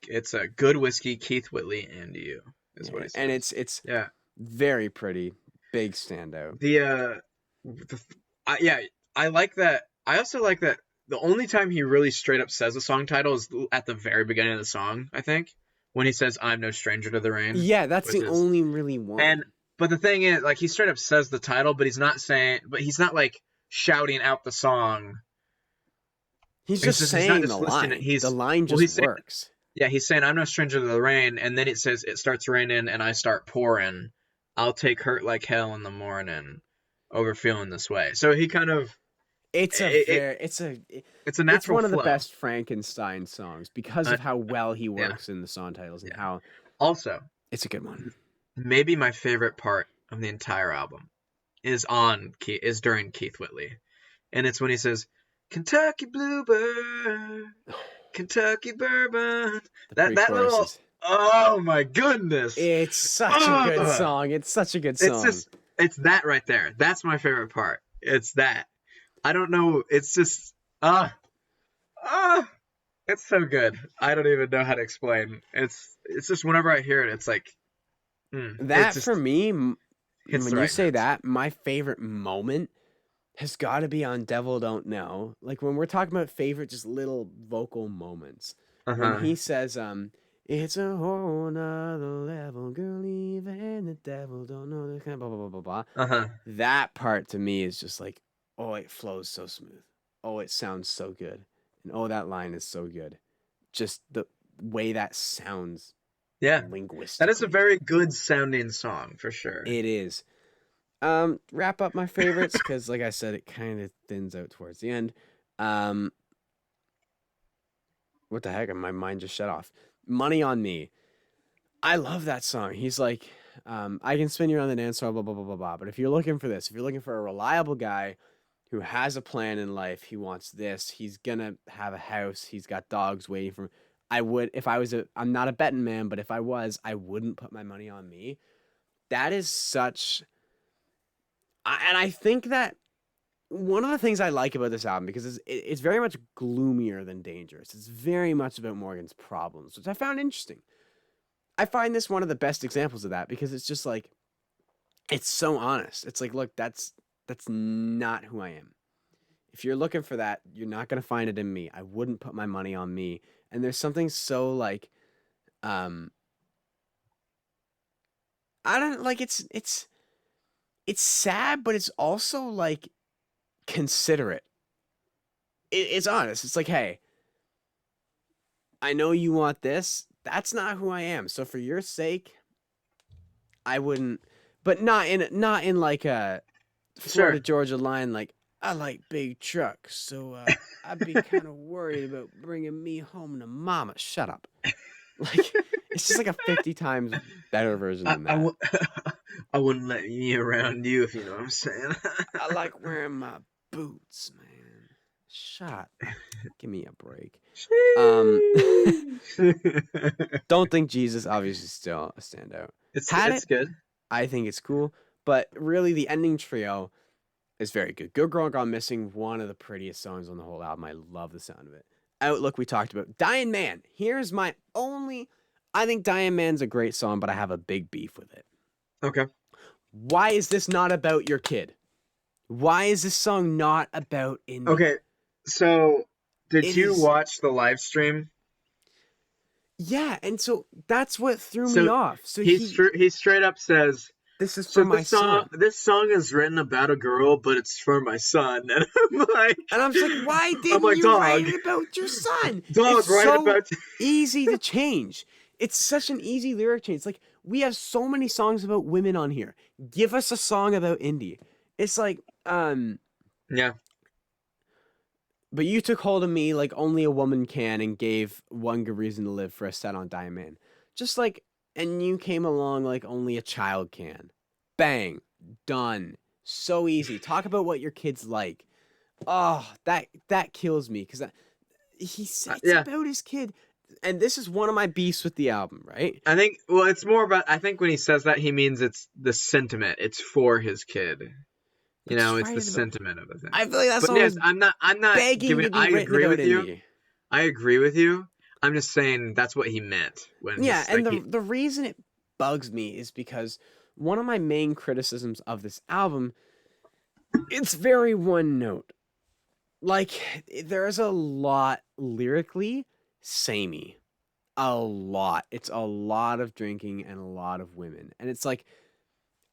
Speaker 3: It's a good whiskey, Keith Whitley, and you is what he says.
Speaker 1: And it's
Speaker 3: Yeah.
Speaker 1: very pretty, big standout.
Speaker 3: Yeah, I like that. I also like that the only time he really straight up says a song title is at the very beginning of the song, I think, when he says "I'm no stranger to the rain."
Speaker 1: Yeah, that's
Speaker 3: which
Speaker 1: the
Speaker 3: is-
Speaker 1: only really one.
Speaker 3: But the thing is, like, he straight up says the title, but he's not like shouting out the song.
Speaker 1: He's
Speaker 3: He's
Speaker 1: just
Speaker 3: he's not
Speaker 1: saying
Speaker 3: just
Speaker 1: the
Speaker 3: listening.
Speaker 1: line.
Speaker 3: He's
Speaker 1: The line
Speaker 3: well,
Speaker 1: just
Speaker 3: he's saying,
Speaker 1: works.
Speaker 3: yeah, he's saying "I'm no stranger to the rain," and then it says it starts raining and I start pouring. I'll take hurt like hell in the morning, over feeling this way. So he kind of
Speaker 1: It's a
Speaker 3: it,
Speaker 1: very
Speaker 3: it's a
Speaker 1: it's
Speaker 3: natural
Speaker 1: one of the
Speaker 3: flow.
Speaker 1: best Frankenstein songs because
Speaker 3: Uh,
Speaker 1: of how well he
Speaker 3: yeah.
Speaker 1: works in the song titles and
Speaker 3: Yeah.
Speaker 1: how
Speaker 3: Also,
Speaker 1: it's a good one.
Speaker 3: maybe my favorite part of the entire album is during Keith Whitley, and it's when he says Kentucky Bluebird, Kentucky Bourbon.
Speaker 1: The
Speaker 3: That little
Speaker 1: pre-choruses.
Speaker 3: oh my goodness,
Speaker 1: It's such a good
Speaker 3: Ugh.
Speaker 1: song. It's such a good
Speaker 3: it's
Speaker 1: song.
Speaker 3: just it's that right there. That's my favorite part. It's that. I don't know. It's just it's so good. I don't even know how to explain. It's just whenever I hear it, it's like
Speaker 1: That
Speaker 3: it just
Speaker 1: for me,
Speaker 3: hits
Speaker 1: when
Speaker 3: the
Speaker 1: you
Speaker 3: right
Speaker 1: say
Speaker 3: notes.
Speaker 1: that, my favorite moment has got to be on Devil Don't Know. Like when we're talking about favorite, just little vocal moments. When he says, it's a whole nother level, girl, even the devil don't know this kind of blah, blah, blah, blah, blah. That part to me is just like, oh, it flows so smooth. Oh, it sounds so good. And oh, that line is so good. Just the way that sounds
Speaker 3: Yeah.
Speaker 1: linguistically.
Speaker 3: That is a very good sounding song for sure.
Speaker 1: It is. Wrap up my favorites because, like I said, it kind of thins out towards the end. What the heck? My mind just shut off. Money on Me. I love that song. He's like, I can spin you around the dance floor, blah, blah, blah, blah, blah. But if you're looking for this, if you're looking for a reliable guy who has a plan in life, he wants this, he's gonna have a house, he's got dogs waiting for him. I'm not a betting man, but if I was, I wouldn't put my money on me. That is such, and I think that one of the things I like about this album, because it's very much gloomier than Dangerous. It's very much about Morgan's problems, which I found interesting. I find this one of the best examples of that because it's just like it's so honest. It's like, look, that's not who I am. If you're looking for that, you're not gonna find it in me. I wouldn't put my money on me. And there's something so like, um, I don't like. It's sad, but it's also like considerate. It's honest. It's like, hey, I know you want this. That's not who I am. So for your sake, I wouldn't. But not in like a Florida
Speaker 3: Sure.
Speaker 1: Georgia line. Like I like big trucks, so I'd be kind of worried about bringing me home to mama. Shut up. Like it's just like a 50 times better version
Speaker 3: I,
Speaker 1: than
Speaker 3: I,
Speaker 1: that.
Speaker 3: w- I wouldn't let me around you if you know what I'm saying.
Speaker 1: I like wearing my boots, man. Shut up. Give me a break.
Speaker 3: Sheesh.
Speaker 1: Don't think Jesus obviously still a standout. Had
Speaker 3: It's
Speaker 1: it,
Speaker 3: good.
Speaker 1: I think it's cool, but really the ending trio is very good. Good Girl Gone Missing, one of the prettiest songs on the whole album. I love the sound of it. Outlook we talked about. Dying Man. Here's my only I think Dying Man's a great song, but I have a big beef with it.
Speaker 3: Okay.
Speaker 1: Why is this not about your kid? Why is this song not about Indy?
Speaker 3: Okay. So, did
Speaker 1: It
Speaker 3: you
Speaker 1: is
Speaker 3: watch the live stream?
Speaker 1: yeah, and so that's what threw me
Speaker 3: So
Speaker 1: off. So
Speaker 3: he straight up says,
Speaker 1: this is
Speaker 3: "So
Speaker 1: for my son.
Speaker 3: this song is written about a girl, but it's for my son." And
Speaker 1: And I'm just like, why
Speaker 3: I'm
Speaker 1: didn't
Speaker 3: like,
Speaker 1: you write
Speaker 3: dog,
Speaker 1: it about your son? It's
Speaker 3: dog, right
Speaker 1: so
Speaker 3: about.
Speaker 1: easy to change. It's such an easy lyric change. It's like we have so many songs about women on here. Give us a song about Indy. It's like,
Speaker 3: Yeah.
Speaker 1: but you took hold of me like only a woman can and gave one good reason to live for a set on Diamond. Just like, and you came along like only a child can. Bang. Done. So easy. Talk about what your kids like. Oh, that kills me because it's
Speaker 3: Yeah.
Speaker 1: about his kid, and this is one of my beefs with the album, right?
Speaker 3: I think. Well, it's more about. I think when he says that, he means it's the sentiment. It's for his kid.
Speaker 1: But just
Speaker 3: It's
Speaker 1: write
Speaker 3: the
Speaker 1: it about.
Speaker 3: sentiment of the thing.
Speaker 1: I feel like that
Speaker 3: But
Speaker 1: song
Speaker 3: yes,
Speaker 1: was
Speaker 3: I'm not
Speaker 1: begging
Speaker 3: giving.
Speaker 1: to be
Speaker 3: I
Speaker 1: written
Speaker 3: agree
Speaker 1: about
Speaker 3: with you.
Speaker 1: Indy.
Speaker 3: I agree with you. I'm just saying that's what he meant when
Speaker 1: Yeah,
Speaker 3: he's
Speaker 1: and
Speaker 3: like
Speaker 1: the reason it bugs me is because one of my main criticisms of this album, it's very one note. Like there's a lot lyrically samey. A lot. It's a lot of drinking and a lot of women. And it's like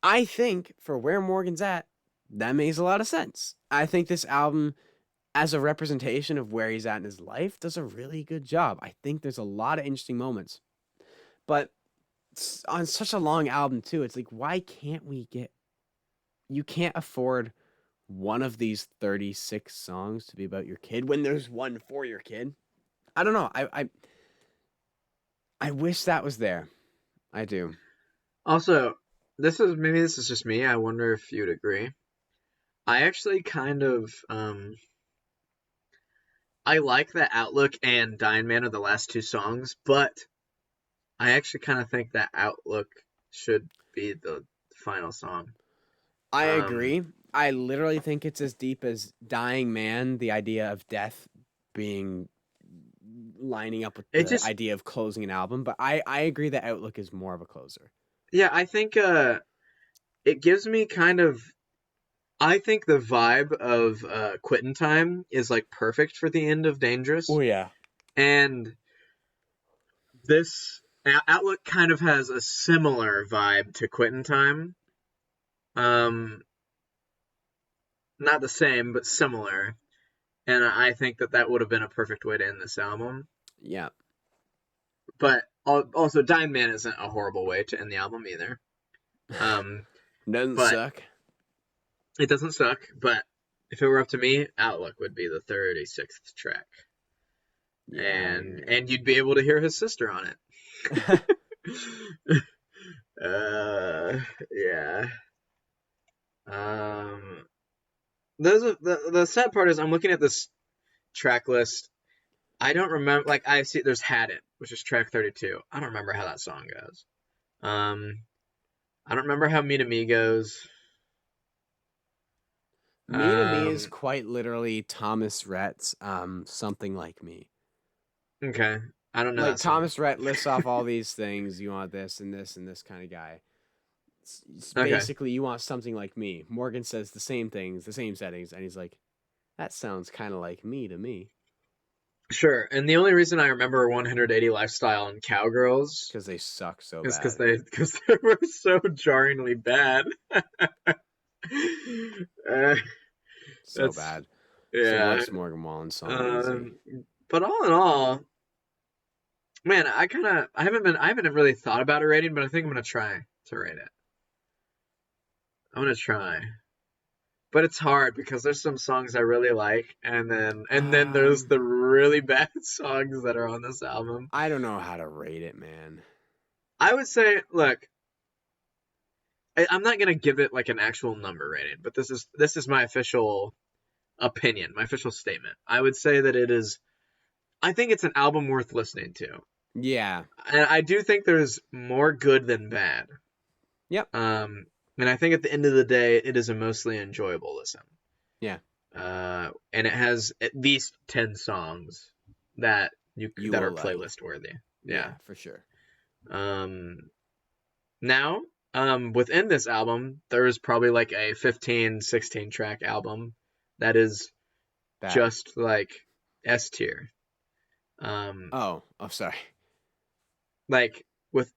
Speaker 1: I think for where Morgan's at, that makes a lot of sense. I think this album, as a representation of where he's at in his life, does a really good job. I think there's a lot of interesting moments. But on such a long album, too, it's like, why can't we get. You can't afford one of these 36 songs to be about your kid when there's one for your kid. I don't know. I wish that was there. I do.
Speaker 3: also this is just me. I wonder if you'd agree. I actually kind of I like that Outlook and Dying Man are the last two songs, but I actually kind of think that Outlook should be the final song.
Speaker 1: I
Speaker 3: Um,
Speaker 1: agree. I literally think it's as deep as Dying Man, the idea of death being lining up with
Speaker 3: it
Speaker 1: the
Speaker 3: just
Speaker 1: idea of closing an album, but I agree that Outlook is more of a closer.
Speaker 3: yeah, I think it gives me kind of I think the vibe of Quitting Time is like perfect for the end of
Speaker 1: Oh
Speaker 3: Dangerous,
Speaker 1: yeah.
Speaker 3: and this Outlook kind of has a similar vibe to Quitting Time. Um, not the same, but similar. And I think that that would have been a perfect way to end this album.
Speaker 1: Yeah.
Speaker 3: But also, Dying Man isn't a horrible way to end the album either. Um,
Speaker 1: Doesn't
Speaker 3: but
Speaker 1: suck.
Speaker 3: it doesn't suck. But if it were up to me, Outlook would be the 36th track,
Speaker 1: Yeah, I
Speaker 3: and you'd be able to hear his sister on
Speaker 1: agree.
Speaker 3: it. Yeah. Um, the sad part is I'm looking at this track list. I don't remember. Like I see, there's "Had It," which is track 32. I don't remember how that song goes. I don't remember how "Me to Me" goes.
Speaker 1: Me to Me is
Speaker 3: Um,
Speaker 1: quite literally Thomas Rhett's Something Like Me.
Speaker 3: okay. I don't know
Speaker 1: Like
Speaker 3: that song.
Speaker 1: Thomas Rhett lists off all these things. You want this and this and this kind of guy. It's
Speaker 3: Okay.
Speaker 1: basically, you want something like me. Morgan says the same things, the same settings, and he's like, that sounds kind of like me to me.
Speaker 3: Sure. And the only reason I remember 180 Lifestyle and Cowgirls
Speaker 1: Because they suck so
Speaker 3: is
Speaker 1: bad.
Speaker 3: because they were so jarringly bad. uh,
Speaker 1: So
Speaker 3: that's
Speaker 1: bad. It's the
Speaker 3: yeah.
Speaker 1: worst Morgan Wallen song, easy.
Speaker 3: But all in all, man, I haven't really thought about a rating, but I think I'm gonna try to rate it. I'm gonna try. But it's hard because there's some songs I really like, and then there's
Speaker 1: Um,
Speaker 3: the really bad songs that are on this album.
Speaker 1: I don't know how to rate it, man.
Speaker 3: I would say, look, I'm not gonna give it like an actual number rating, but this is my official opinion, my official statement. I would say that it is. I think it's an album worth listening to,
Speaker 1: Yeah.
Speaker 3: and I do think there's more good than bad.
Speaker 1: Yep.
Speaker 3: And I think at the end of the day, it is a mostly enjoyable listen.
Speaker 1: Yeah.
Speaker 3: And it has at least 10 songs that
Speaker 1: You
Speaker 3: that
Speaker 1: will
Speaker 3: are
Speaker 1: like.
Speaker 3: playlist worthy.
Speaker 1: Yeah, for sure.
Speaker 3: Now, within this album, there is probably like a 15, 16 track album that is
Speaker 1: Bad.
Speaker 3: just like S tier.
Speaker 1: Oh, sorry.
Speaker 3: Like with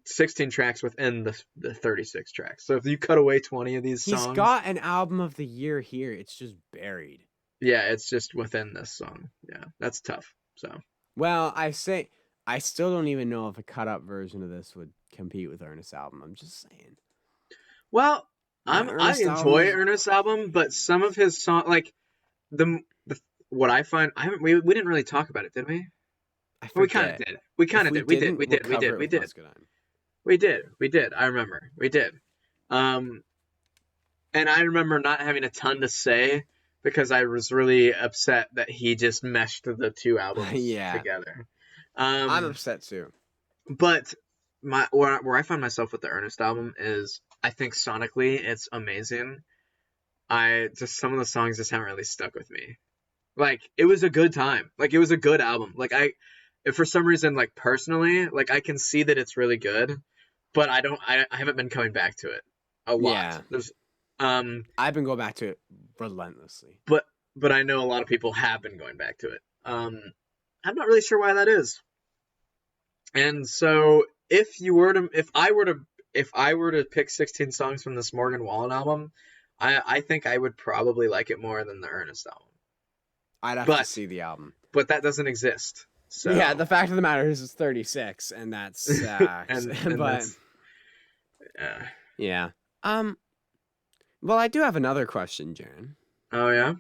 Speaker 3: 16 tracks within the 36 tracks. So if you cut away 20 of these songs,
Speaker 1: He's got an album of the year here. It's just buried.
Speaker 3: yeah, it's just within this song. Yeah, that's tough. So,
Speaker 1: Well, I still don't even know if a cut up version of this would compete with Ernest's album. I'm just saying.
Speaker 3: well,
Speaker 1: Man,
Speaker 3: I
Speaker 1: Ernest
Speaker 3: enjoy
Speaker 1: albums-
Speaker 3: Ernest's album, but some of his songs, like the what I find, we didn't really talk about it, did we?
Speaker 1: I
Speaker 3: We kind of
Speaker 1: forget.
Speaker 3: did. We kind
Speaker 1: If
Speaker 3: of
Speaker 1: we
Speaker 3: did. We did.
Speaker 1: didn't,
Speaker 3: We
Speaker 1: we'll
Speaker 3: did. We
Speaker 1: cover
Speaker 3: did.
Speaker 1: it
Speaker 3: We
Speaker 1: with
Speaker 3: did.
Speaker 1: Muscadine.
Speaker 3: We did. We did. I remember. We did. And I remember not having a ton to say because I was really upset that he just meshed the two albums
Speaker 1: Yeah.
Speaker 3: together.
Speaker 1: I'm upset too.
Speaker 3: But where I find myself with the Ernest album is I think sonically it's amazing. Some of the songs just haven't really stuck with me. Like it was a good time. Like it was a good album. Like if for some reason, like personally, like I can see that it's really good, but I haven't been coming back to it a lot.
Speaker 1: Yeah.
Speaker 3: There's
Speaker 1: I've been going back to it relentlessly.
Speaker 3: but I know a lot of people have been going back to it. I'm not really sure why that is. And so if I were to pick 16 songs from this Morgan Wallen album, I think I would probably like it more than the Ernest album.
Speaker 1: I'd have to see the album.
Speaker 3: But that doesn't exist. So
Speaker 1: Yeah, the fact of the matter is it's 36, and that sucks.
Speaker 3: and
Speaker 1: But
Speaker 3: that's,
Speaker 1: yeah. Well, I do have another question, Jaron.
Speaker 3: oh yeah?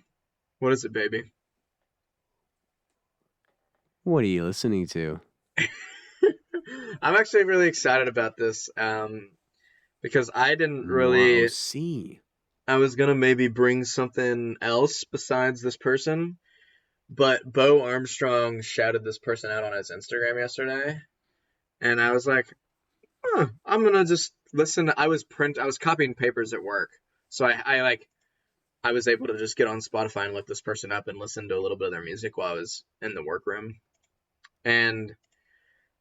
Speaker 3: What is it, baby?
Speaker 1: What are you listening to?
Speaker 3: I'm actually really excited about this because I didn't really
Speaker 1: Whoa, see.
Speaker 3: I was gonna maybe bring something else besides this person, but Bo Armstrong shouted this person out on his Instagram yesterday, and I was like, I'm gonna just listen. I was copying papers at work, so I was able to just get on Spotify and look this person up and listen to a little bit of their music while I was in the workroom, and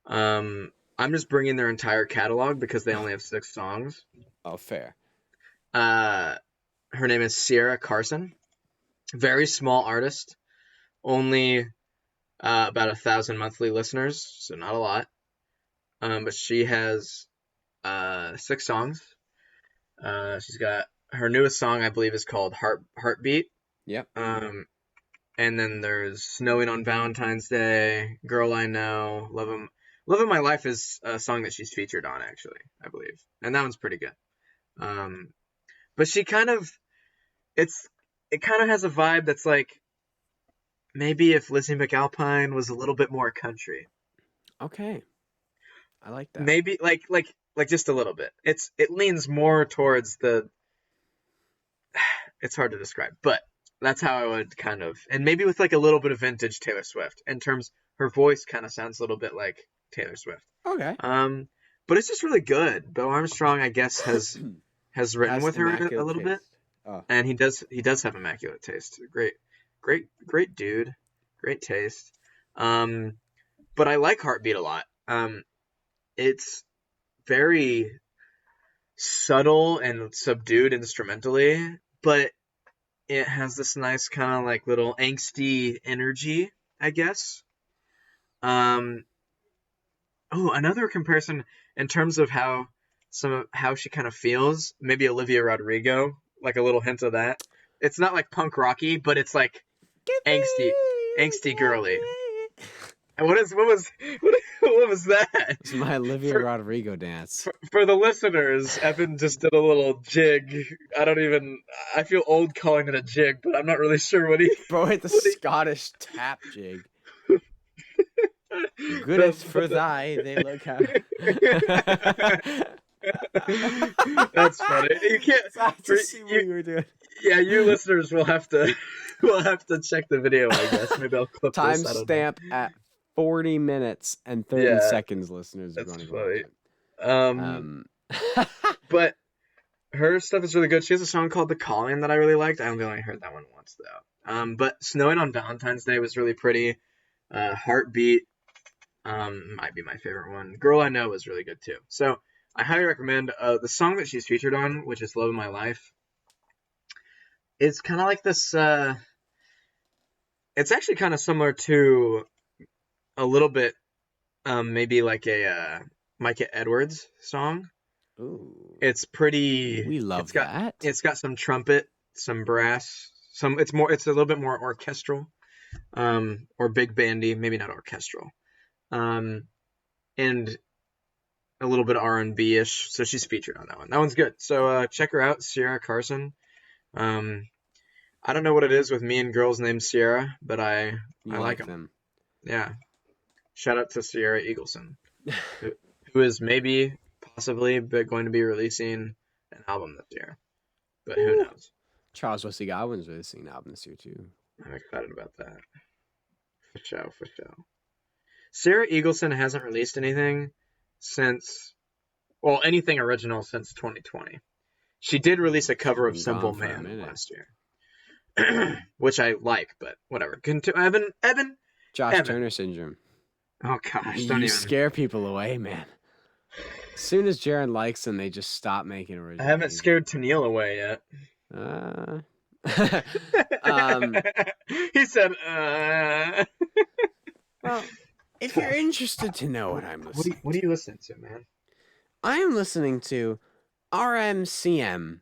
Speaker 3: I'm just bringing their entire catalog because they only have 6 songs.
Speaker 1: Oh, fair.
Speaker 3: Her name is Sierra Carson. Very small artist. Only about 1,000 monthly listeners, so not a lot. But she has 6 songs. She's got her newest song, I believe, is called Heartbeat.
Speaker 1: Yep.
Speaker 3: And then there's Snowing on Valentine's Day, Girl I Know, Love of My Life is a song that she's featured on, actually, I believe. And that one's pretty good. But she it kind of has a vibe that's like maybe if Lizzie McAlpine was a little bit more country.
Speaker 1: Okay. I like that.
Speaker 3: Maybe like just a little bit. It leans more towards it's hard to describe, but that's how I would kind of, and maybe with like a little bit of vintage Taylor Swift in terms, her voice kind of sounds a little bit like Taylor Swift.
Speaker 1: Okay.
Speaker 3: But it's just really good. Bill Armstrong, I guess, has written with her a little bit, and he does have immaculate taste. Great dude, great taste. but I like Heartbeat a lot. It's very subtle and subdued instrumentally, but it has this nice kind of like little angsty energy, I guess. Um, oh, another comparison in terms of how she kind of feels, maybe Olivia Rodrigo, like a little hint of that. It's not like punk rocky, but it's like
Speaker 1: Give
Speaker 3: angsty girly.
Speaker 1: me.
Speaker 3: And what was that?
Speaker 1: It's my Olivia
Speaker 3: For
Speaker 1: Rodrigo dance.
Speaker 3: for the listeners, Evan just did a little jig. I feel old calling it a jig, but I'm not really sure
Speaker 1: Bro hit the
Speaker 3: what he
Speaker 1: Scottish tap jig.
Speaker 3: the,
Speaker 1: Goodest
Speaker 3: but
Speaker 1: for thy, they look how.
Speaker 3: That's funny. You can't
Speaker 1: So I had
Speaker 3: for
Speaker 1: to see what
Speaker 3: you,
Speaker 1: you were doing.
Speaker 3: yeah, you listeners will have to check the video, I guess. Maybe I'll clip this. I don't know.
Speaker 1: Timestamp at 40 minutes and 30
Speaker 3: Yeah,
Speaker 1: seconds, listeners, if you
Speaker 3: that's
Speaker 1: want to go watch
Speaker 3: funny.
Speaker 1: it.
Speaker 3: Um,
Speaker 1: Um,
Speaker 3: but her stuff is really good. She has a song called "The Calling" that I really liked. I only heard that one once though. But "Snowing on Valentine's Day" was really pretty. "Heartbeat" might be my favorite one. "Girl I Know" was really good too. So I highly recommend the song that she's featured on, which is "Love of My Life." It's kind of like this. It's actually kind of similar to a little bit, maybe like a Micah Edwards song.
Speaker 1: ooh,
Speaker 3: It's pretty.
Speaker 1: we love that.
Speaker 3: It's got some trumpet, some brass, some. It's a little bit more orchestral, or big bandy, maybe not orchestral, and a little bit R&B ish. So she's featured on that one. That one's good. So check her out, Sierra Carson. I don't know what it is with me and girls named Sierra, but I
Speaker 1: You
Speaker 3: like
Speaker 1: like
Speaker 3: them.
Speaker 1: them.
Speaker 3: Yeah. Shout out to Sierra Eagleson, who is maybe, possibly, but going to be releasing an album this year. But who
Speaker 1: Ooh.
Speaker 3: knows?
Speaker 1: Charles Wesley Godwin's releasing an album this year, too.
Speaker 3: I'm excited about that. For sure, for sure. Sarah Eagleson hasn't released anything since, well, anything original since 2020. She did release a
Speaker 1: She's
Speaker 3: cover of
Speaker 1: been
Speaker 3: Simple
Speaker 1: gone for a
Speaker 3: Man
Speaker 1: minute.
Speaker 3: last year, which I like, but whatever. Evan.
Speaker 1: Josh
Speaker 3: Evan.
Speaker 1: Turner syndrome.
Speaker 3: Oh gosh,
Speaker 1: You
Speaker 3: don't even.
Speaker 1: scare people away, man. As soon as Jaron likes them, they just stop making
Speaker 3: I
Speaker 1: original
Speaker 3: haven't
Speaker 1: music.
Speaker 3: scared Tennille away yet.
Speaker 1: Um,
Speaker 3: He said,
Speaker 1: well, if you're interested to know what I'm listening
Speaker 3: What are you listening to, man?
Speaker 1: I am listening to RMCM,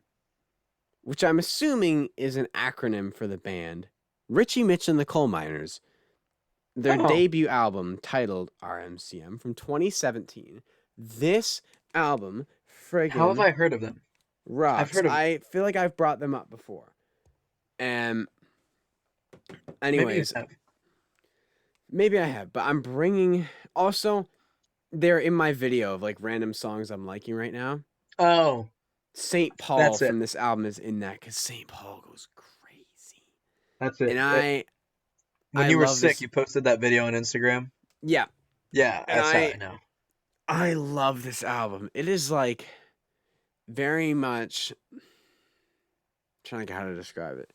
Speaker 1: which I'm assuming is an acronym for the band Richie Mitch and the Coal Miners. Their
Speaker 3: Oh,
Speaker 1: debut album titled RMCM from 2017. This album
Speaker 3: how have
Speaker 1: friggin'
Speaker 3: I heard of them? I've
Speaker 1: rocks.
Speaker 3: heard of.
Speaker 1: I feel like I've brought them up before. And
Speaker 3: Maybe you
Speaker 1: anyways,
Speaker 3: have.
Speaker 1: maybe I have, but I'm bringing also they're in my video of like random songs I'm liking right now.
Speaker 3: Oh,
Speaker 1: St. Paul
Speaker 3: that's it.
Speaker 1: from this album is in that because St. Paul goes crazy.
Speaker 3: That's it.
Speaker 1: And I
Speaker 3: When you were
Speaker 1: love
Speaker 3: sick,
Speaker 1: this.
Speaker 3: you posted that video on Instagram.
Speaker 1: Yeah.
Speaker 3: Yeah,
Speaker 1: And
Speaker 3: that's how I know.
Speaker 1: I love this album. It is like very much trying to think how to describe it.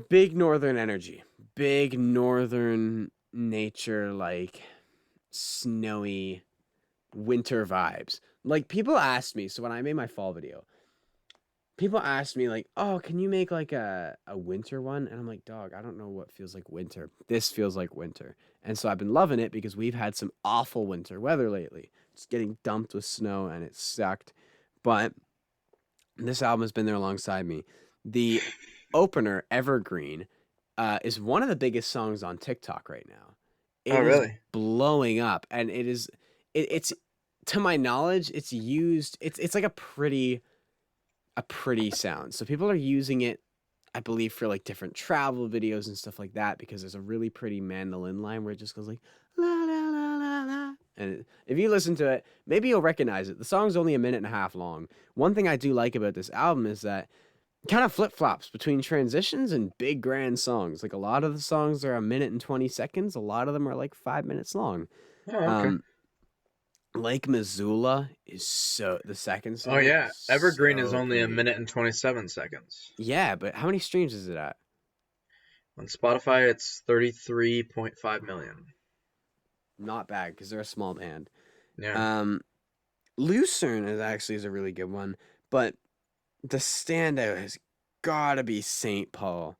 Speaker 1: Big northern energy. Big northern nature, like snowy winter vibes. Like people asked me, so when I made my fall video, people asked me like, "Oh, can you make like a winter one?" And I'm like, "Dog, I don't know what feels like winter. This feels like winter." And so I've been loving it because we've had some awful winter weather lately. It's getting dumped with snow and it sucked. But this album has been there alongside me. The opener, Evergreen, is one of the biggest songs on TikTok right now.
Speaker 3: Oh,
Speaker 1: It is
Speaker 3: really?
Speaker 1: blowing up, and it's to my knowledge, it's used. It's like a pretty sound. So people are using it, I believe, for like different travel videos and stuff like that because there's a really pretty mandolin line where it just goes like la la la la la. And if you listen to it, maybe you'll recognize it. The song's only a minute and a half long. One thing I do like about this album is that it kind of flip flops between transitions and big grand songs. Like a lot of the songs are a minute and 20 seconds. A lot of them are like 5 minutes long.
Speaker 3: Oh, okay.
Speaker 1: Lake Missoula is the second song.
Speaker 3: Oh, yeah.
Speaker 1: is
Speaker 3: Evergreen is
Speaker 1: so
Speaker 3: only a
Speaker 1: pretty.
Speaker 3: minute and 27 seconds.
Speaker 1: Yeah, but how many streams is it at?
Speaker 3: On Spotify, it's 33.5 million.
Speaker 1: Not bad because they're a small band.
Speaker 3: Yeah.
Speaker 1: Lucerne is a really good one, but the standout has gotta be Saint Paul.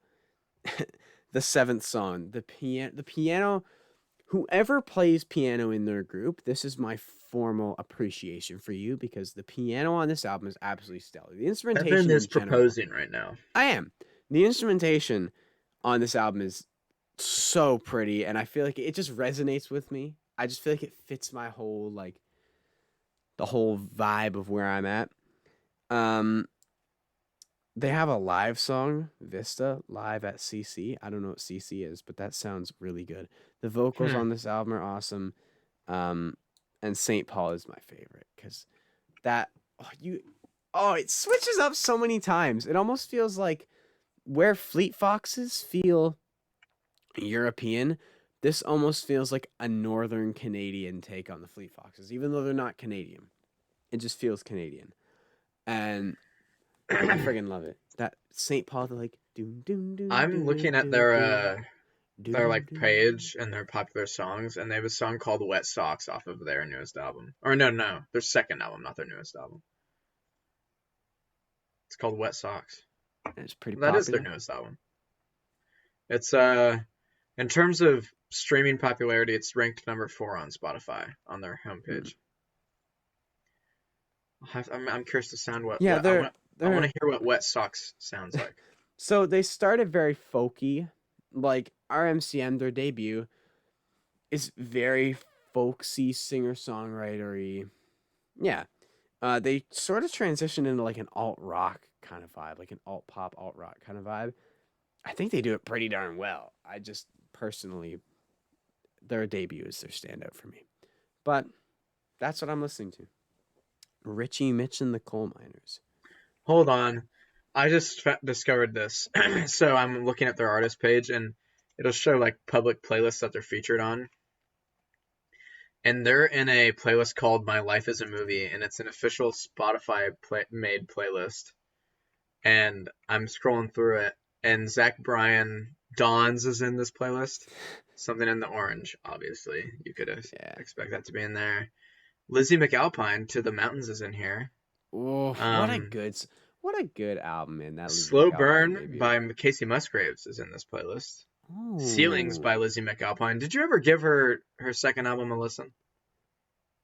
Speaker 1: The seventh song, the piano. Whoever plays piano in their group, this is my formal appreciation for you because the piano on this album is absolutely stellar. The
Speaker 3: Evan
Speaker 1: instrumentation
Speaker 3: is
Speaker 1: in general,
Speaker 3: proposing right now.
Speaker 1: I am. The instrumentation on this album is so pretty, and I feel like it just resonates with me. I just feel like it fits my whole the whole vibe of where I'm at. Um, they have a live song, Vista, live at CC. I don't know what CC is, but that sounds really good. The vocals
Speaker 3: Hmm.
Speaker 1: on this album are awesome. And St. Paul is my favorite because that it switches up so many times. It almost feels like where Fleet Foxes feel European, this almost feels like a northern Canadian take on the Fleet Foxes, even though they're not Canadian. It just feels Canadian. And I friggin' love it. That St. Paul, they're like doom doom doom.
Speaker 3: I'm looking at their like page and their popular songs, and they have a song called "Wet Socks" off of their newest album. Or no, their second album, not their newest album. It's called "Wet Socks."
Speaker 1: It's pretty
Speaker 3: That
Speaker 1: popular.
Speaker 3: is their newest album. It's in terms of streaming popularity, it's ranked number 4 on Spotify on their homepage. I'm curious to sound what.
Speaker 1: Yeah,
Speaker 3: I want to hear what "Wet Socks" sounds like.
Speaker 1: So they started very folky, like RMCM. Their debut is very folksy, singer songwritery. Yeah, they sort of transitioned into like an alt rock kind of vibe, like an alt pop, alt rock kind of vibe. I think they do it pretty darn well. I just personally, their debut is their standout for me. But that's what I'm listening to. Richie Mitch and the Coal Miners.
Speaker 3: Hold on. I just discovered this. So I'm looking at their artist page, and it'll show like public playlists that they're featured on. And they're in a playlist called My Life is a Movie, and it's an official Spotify made playlist. And I'm scrolling through it, and Zach Bryan Dawns is in this playlist. Something in the Orange, obviously. You could expect that to be in there. Lizzie McAlpine, To the Mountains, is in here.
Speaker 1: Oh, what a good album, man! That
Speaker 3: Slow Burn by Casey Musgraves is in this playlist.
Speaker 1: Oh.
Speaker 3: Ceilings by Lizzie McAlpine. Did you ever give her second album a listen?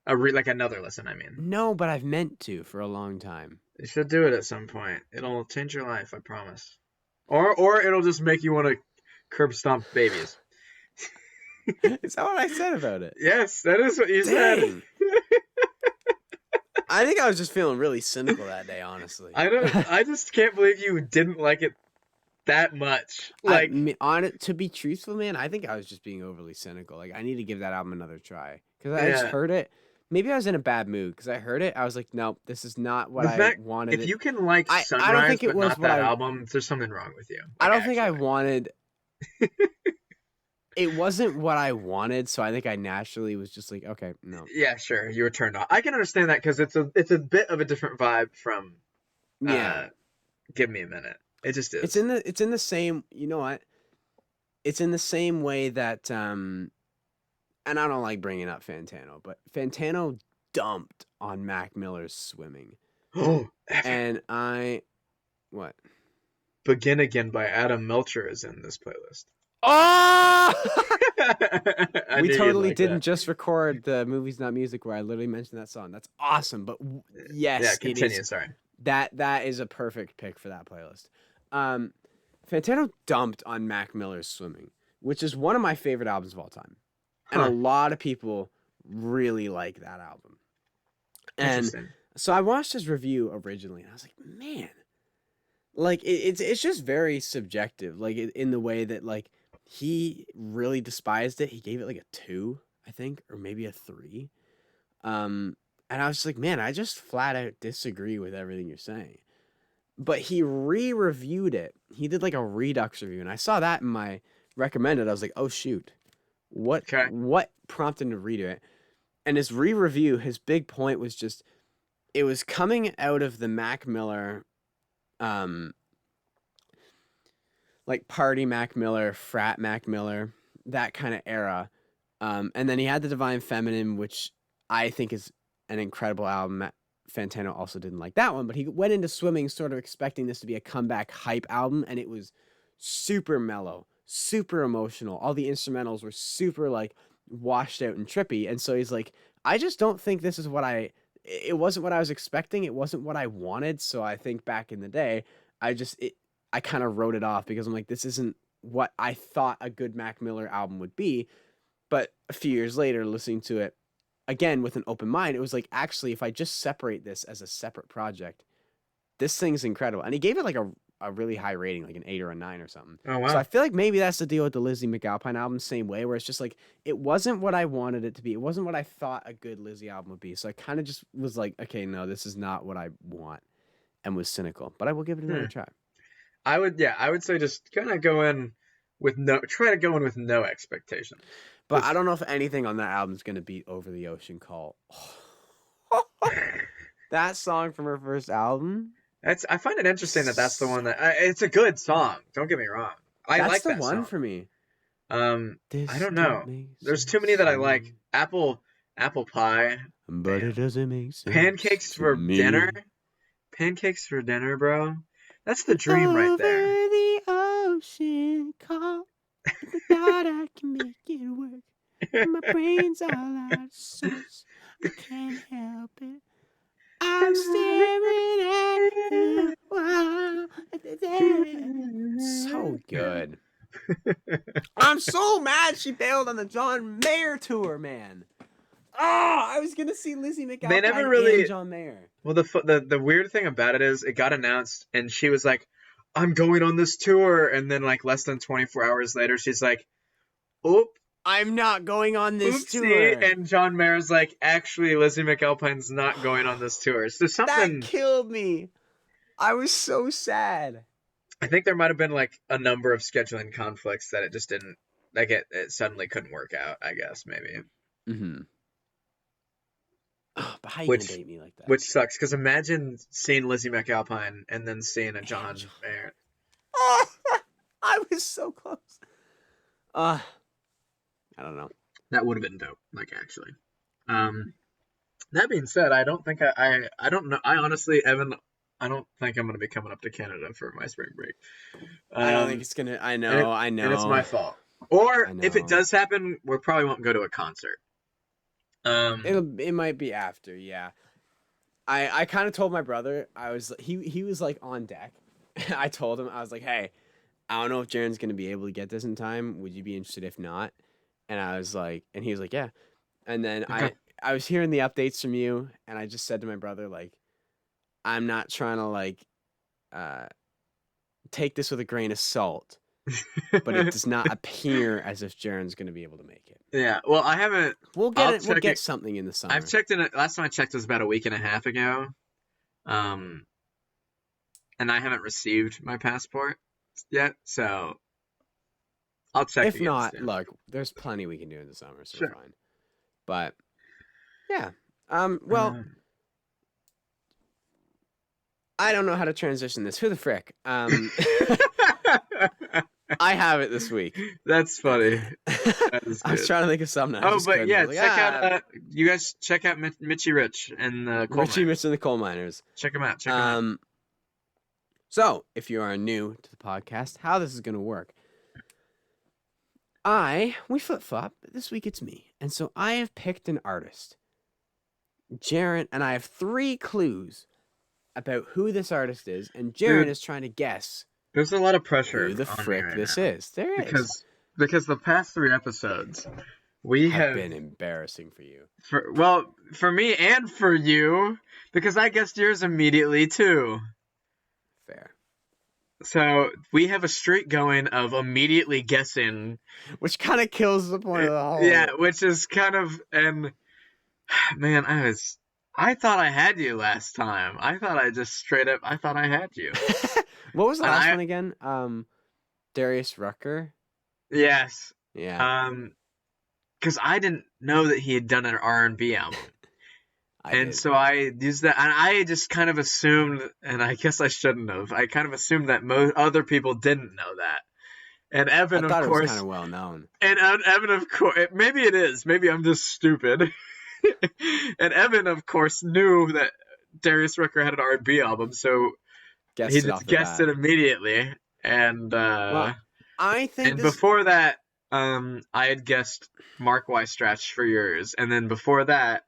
Speaker 3: Like another listen, I mean.
Speaker 1: No, but I've meant to for a long time.
Speaker 3: You should do it at some point. It'll change your life, I promise. Or it'll just make you want to curb stomp babies.
Speaker 1: Is that what I said about it?
Speaker 3: Yes, that is what you said.
Speaker 1: I think I was just feeling really cynical that day, honestly.
Speaker 3: I just can't believe you didn't like it that much. Like,
Speaker 1: to be truthful, man, I think I was just being overly cynical. Like, I need to give that album another try because I just heard it. Maybe I was in a bad mood because I heard it. I was like, nope, this is not what I wanted.
Speaker 3: If you can like Sunrise,
Speaker 1: I don't think it
Speaker 3: but
Speaker 1: was
Speaker 3: not that album, there's something wrong with you. Like,
Speaker 1: I don't think I wanted. It wasn't what I wanted, so I think I naturally was just like, okay, no.
Speaker 3: Yeah, sure, you were turned off. I can understand that because it's a bit of a different vibe from. Give Me a Minute. It just is.
Speaker 1: It's in the same. You know what? It's in the same way that and I don't like bringing up Fantano, but Fantano dumped on Mac Miller's Swimming.
Speaker 3: Oh,
Speaker 1: and what?
Speaker 3: Begin Again by Adam Melcher is in this playlist.
Speaker 1: Oh! We totally didn't just record the Movies Not Music where I literally mentioned that song. That's awesome, but yes,
Speaker 3: yeah, continue.
Speaker 1: it is.
Speaker 3: Sorry.
Speaker 1: That is a perfect pick for that playlist. Fantano dumped on Mac Miller's Swimming, which is one of my favorite albums of all time. And a lot of people really like that album. And so I watched his review originally, and I was like, man, like it's just very subjective, like in the way that like he really despised it. He gave it like a 2, I think, or maybe a 3. And I was just like, man, I just flat out disagree with everything you're saying. But he re-reviewed it. He did like a redux review, and I saw that in my recommended. I was like, oh shoot. What prompted him to redo it? And his re-review, his big point was just it was coming out of the Mac Miller like party Mac Miller, frat Mac Miller, that kind of era. And then he had the Divine Feminine, which I think is an incredible album. Fantano also didn't like that one, but he went into Swimming sort of expecting this to be a comeback hype album, and it was super mellow, super emotional. All the instrumentals were super like washed out and trippy, and so he's like, I just don't think this is what it wasn't what I was expecting. It wasn't what I wanted. So I think back in the day, I kind of wrote it off because I'm like, this isn't what I thought a good Mac Miller album would be. But a few years later, listening to it again with an open mind, it was like, actually, if I just separate this as a separate project, this thing's incredible. And he gave it like a really high rating, like an 8 or a 9 or something.
Speaker 3: Oh
Speaker 1: So
Speaker 3: wow.
Speaker 1: I feel like maybe that's the deal with the Lizzie McAlpine album, same way, where it's just like, it wasn't what I wanted it to be. It wasn't what I thought a good Lizzie album would be. So I kind of just was like, okay, no, this is not what I want, and was cynical. But I will give it another try.
Speaker 3: I would say just kind of try to go in with no expectation.
Speaker 1: But I don't know if anything on that album is going to beat Over the Ocean Call. That song from her first album.
Speaker 3: I find it interesting that that's the one that it's a good song. Don't get me wrong. I
Speaker 1: That's
Speaker 3: like
Speaker 1: the
Speaker 3: that
Speaker 1: one
Speaker 3: song.
Speaker 1: for me.
Speaker 3: I don't know. There's too many that I like. Apple pie.
Speaker 1: But it doesn't make sense.
Speaker 3: Pancakes
Speaker 1: to
Speaker 3: for
Speaker 1: me.
Speaker 3: dinner. Pancakes for dinner, bro. That's the dream right there.
Speaker 1: Over the ocean call. The thought I can make it work. My brain's all out of sorts. I can't help it. I'm staring at the wall. So good. I'm so mad she bailed on the John Mayer tour, man. Oh, I was gonna see Lizzie McAlpine
Speaker 3: They never really-
Speaker 1: and John Mayer.
Speaker 3: Well, the weird thing about it is it got announced and she was like, I'm going on this tour, and then like less than 24 hours later she's like, oop,
Speaker 1: I'm not going on this
Speaker 3: oopsie,
Speaker 1: tour.
Speaker 3: and John Mayer's like, actually Lizzie McAlpine's not going on this tour. So something
Speaker 1: That killed me. I was so sad.
Speaker 3: I think there might have been like a number of scheduling conflicts that it just didn't like it suddenly couldn't work out, I guess maybe.
Speaker 1: Mm-hmm. Oh, but how you
Speaker 3: Which-
Speaker 1: gonna date me like that?
Speaker 3: Which sucks because imagine seeing Lizzie McAlpine and then seeing a John Mayer.
Speaker 1: I was so close. I don't know.
Speaker 3: That would have been dope, like actually. That being said, I don't think I don't know. I honestly, Evan, I don't think I'm gonna be coming up to Canada for my spring break.
Speaker 1: I don't think it's gonna. I know.
Speaker 3: And it's my fault. Or
Speaker 1: I
Speaker 3: if it
Speaker 1: know.
Speaker 3: does happen, we probably won't go to a concert.
Speaker 1: It might be after. Yeah. I kind of told my brother. He was like on deck. I told him, I was like, hey, I don't know if Jaron's gonna be able to get this in time. Would you be interested if not? And I was like, and he was like, yeah. And then
Speaker 3: Okay.
Speaker 1: I was hearing the updates from you, and I just said to my brother, like, I'm not trying to like take this with a grain of salt, but it does not appear as if Jaron's gonna be able to make it.
Speaker 3: Yeah. Well, I haven't.
Speaker 1: We'll
Speaker 3: I'll
Speaker 1: get it. We'll
Speaker 3: check
Speaker 1: get
Speaker 3: it.
Speaker 1: something in the summer.
Speaker 3: I've checked in it. Last time I checked was about a week and a half ago. And I haven't received my passport yet, so I'll check.
Speaker 1: If
Speaker 3: again
Speaker 1: not,
Speaker 3: soon.
Speaker 1: look, there's plenty we can do in the summer, so
Speaker 3: Sure.
Speaker 1: we're fine. But yeah, well, I don't know how to transition this. Who the frick? I have it this week.
Speaker 3: That's funny. That is
Speaker 1: I was
Speaker 3: good.
Speaker 1: trying to think of something. I
Speaker 3: Oh,
Speaker 1: just
Speaker 3: but
Speaker 1: couldn't.
Speaker 3: yeah,
Speaker 1: I was
Speaker 3: check
Speaker 1: like,
Speaker 3: out. You guys check out Mitchy Rich and the coal
Speaker 1: Richie
Speaker 3: miners.
Speaker 1: Mitch and the Coal Miners.
Speaker 3: Check them out. Check them out.
Speaker 1: So, if you are new to the podcast, how this is going to work. We flip-flop, but this week it's me. And so I have picked an artist. Jaron, and I have 3 clues about who this artist is, and Jaron
Speaker 3: Dude,
Speaker 1: is trying to guess
Speaker 3: There's a lot of pressure.
Speaker 1: who the
Speaker 3: on me
Speaker 1: frick
Speaker 3: right
Speaker 1: this
Speaker 3: now.
Speaker 1: is. There is.
Speaker 3: Because the past 3 episodes we
Speaker 1: have
Speaker 3: have
Speaker 1: been embarrassing for you.
Speaker 3: for me and for you, because I guessed yours immediately too.
Speaker 1: Fair.
Speaker 3: So we have a streak going of immediately guessing.
Speaker 1: Which kind of kills the point of the whole.
Speaker 3: Yeah, which is kind of man, I thought I had you last time. I thought I had you.
Speaker 1: What was the
Speaker 3: And
Speaker 1: last
Speaker 3: I-
Speaker 1: one again? Darius Rucker.
Speaker 3: Yes.
Speaker 1: Yeah.
Speaker 3: Because I didn't know that he had done an R&B album.
Speaker 1: I did.
Speaker 3: So I used that, and I just kind of assumed, and I guess I shouldn't have. I kind of assumed that most other people didn't know that. And
Speaker 1: I
Speaker 3: Evan, of
Speaker 1: thought it was kind
Speaker 3: course,
Speaker 1: of well known.
Speaker 3: and Evan, of course, maybe it is. Maybe I'm just stupid. And Evan, of course, knew that Darius Rucker had an R&B album, so he
Speaker 1: Guessed it
Speaker 3: just
Speaker 1: off the
Speaker 3: guessed
Speaker 1: bat.
Speaker 3: it immediately.
Speaker 1: Well, I think
Speaker 3: And
Speaker 1: this.
Speaker 3: before that, I had guessed Mark Weisstrach for yours, and then before that,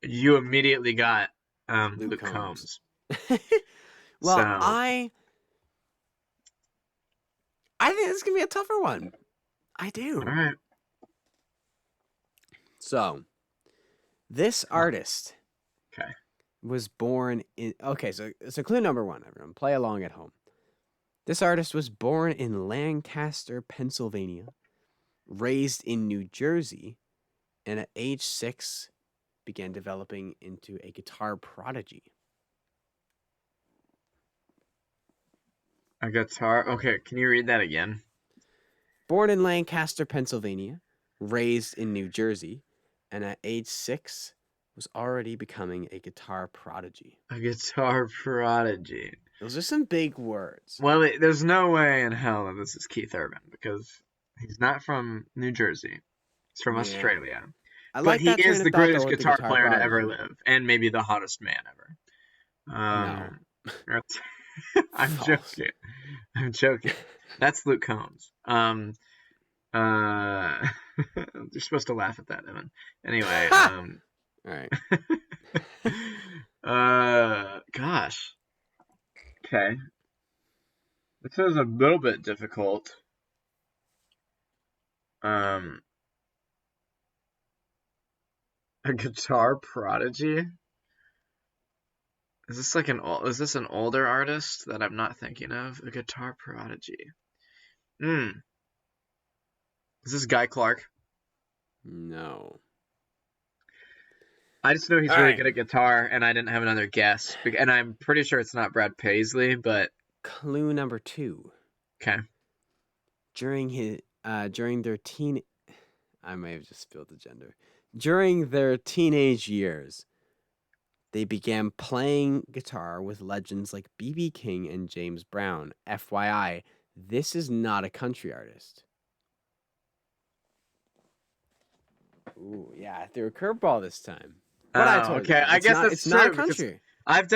Speaker 3: you immediately got
Speaker 1: Luke
Speaker 3: Luke
Speaker 1: Combs.
Speaker 3: Combs.
Speaker 1: Well,
Speaker 3: So,
Speaker 1: I think this is gonna be a tougher one. I do.
Speaker 3: all right.
Speaker 1: So, this artist
Speaker 3: Okay.
Speaker 1: was born in. Okay, so clue number one, everyone, play along at home. This artist was born in Lancaster, Pennsylvania, raised in New Jersey, and at age 6 began developing into a guitar prodigy.
Speaker 3: A guitar. Okay, can you read that again?
Speaker 1: Born in Lancaster, Pennsylvania, raised in New Jersey, and at age 6 was already becoming a guitar prodigy.
Speaker 3: A guitar prodigy.
Speaker 1: Those are some big words.
Speaker 3: Well, there's no way in hell that this is Keith Urban because he's not from New Jersey. He's from Australia.
Speaker 1: I
Speaker 3: But
Speaker 1: like
Speaker 3: he
Speaker 1: that train
Speaker 3: is
Speaker 1: of
Speaker 3: the
Speaker 1: thought, though,
Speaker 3: greatest
Speaker 1: with the
Speaker 3: guitar player to
Speaker 1: prodigy.
Speaker 3: ever live, and maybe the hottest man ever.
Speaker 1: No.
Speaker 3: I'm
Speaker 1: False.
Speaker 3: joking. I'm joking. That's Luke Combs. You're supposed to laugh at that, Evan. Anyway,
Speaker 1: All right.
Speaker 3: gosh. Okay. This is a little bit difficult. A guitar prodigy? Is this an older artist that I'm not thinking of? A guitar prodigy. Is this Guy Clark?
Speaker 1: No.
Speaker 3: I just know he's
Speaker 1: All
Speaker 3: really
Speaker 1: right.
Speaker 3: good at guitar, and I didn't have another guess. And I'm pretty sure it's not Brad Paisley, but
Speaker 1: Clue number 2.
Speaker 3: okay.
Speaker 1: During their I may have just spilled the gender. During their teenage years, they began playing guitar with legends like B.B. King and James Brown. FYI, this is not a country artist. Ooh, yeah, I threw a curveball this time. But I told you.
Speaker 3: Okay. I guess that's
Speaker 1: it's not a
Speaker 3: true, because
Speaker 1: country.
Speaker 3: I've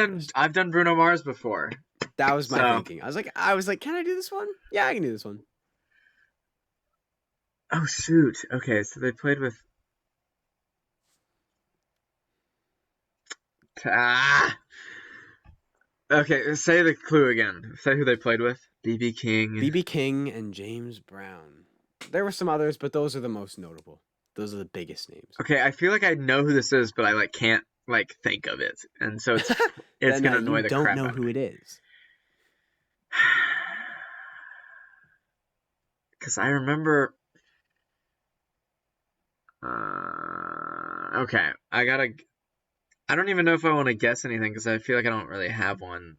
Speaker 3: done Bruno Mars before.
Speaker 1: That was my
Speaker 3: So-
Speaker 1: thinking. I was like, can I do this one? Yeah, I can do this one.
Speaker 3: Oh shoot. Okay, so they played with. Okay, say the clue again. Say who they played with. B.B. King.
Speaker 1: B.B. King and James Brown. There were some others, but those are the most notable. Those are the biggest names.
Speaker 3: Okay, I feel like I know who this is, but I can't think of it, and so it's gonna annoy the crap
Speaker 1: You don't know
Speaker 3: out of
Speaker 1: who
Speaker 3: me.
Speaker 1: it is.
Speaker 3: Because I remember. Okay, I don't even know if I want to guess anything because I feel like I don't really have one.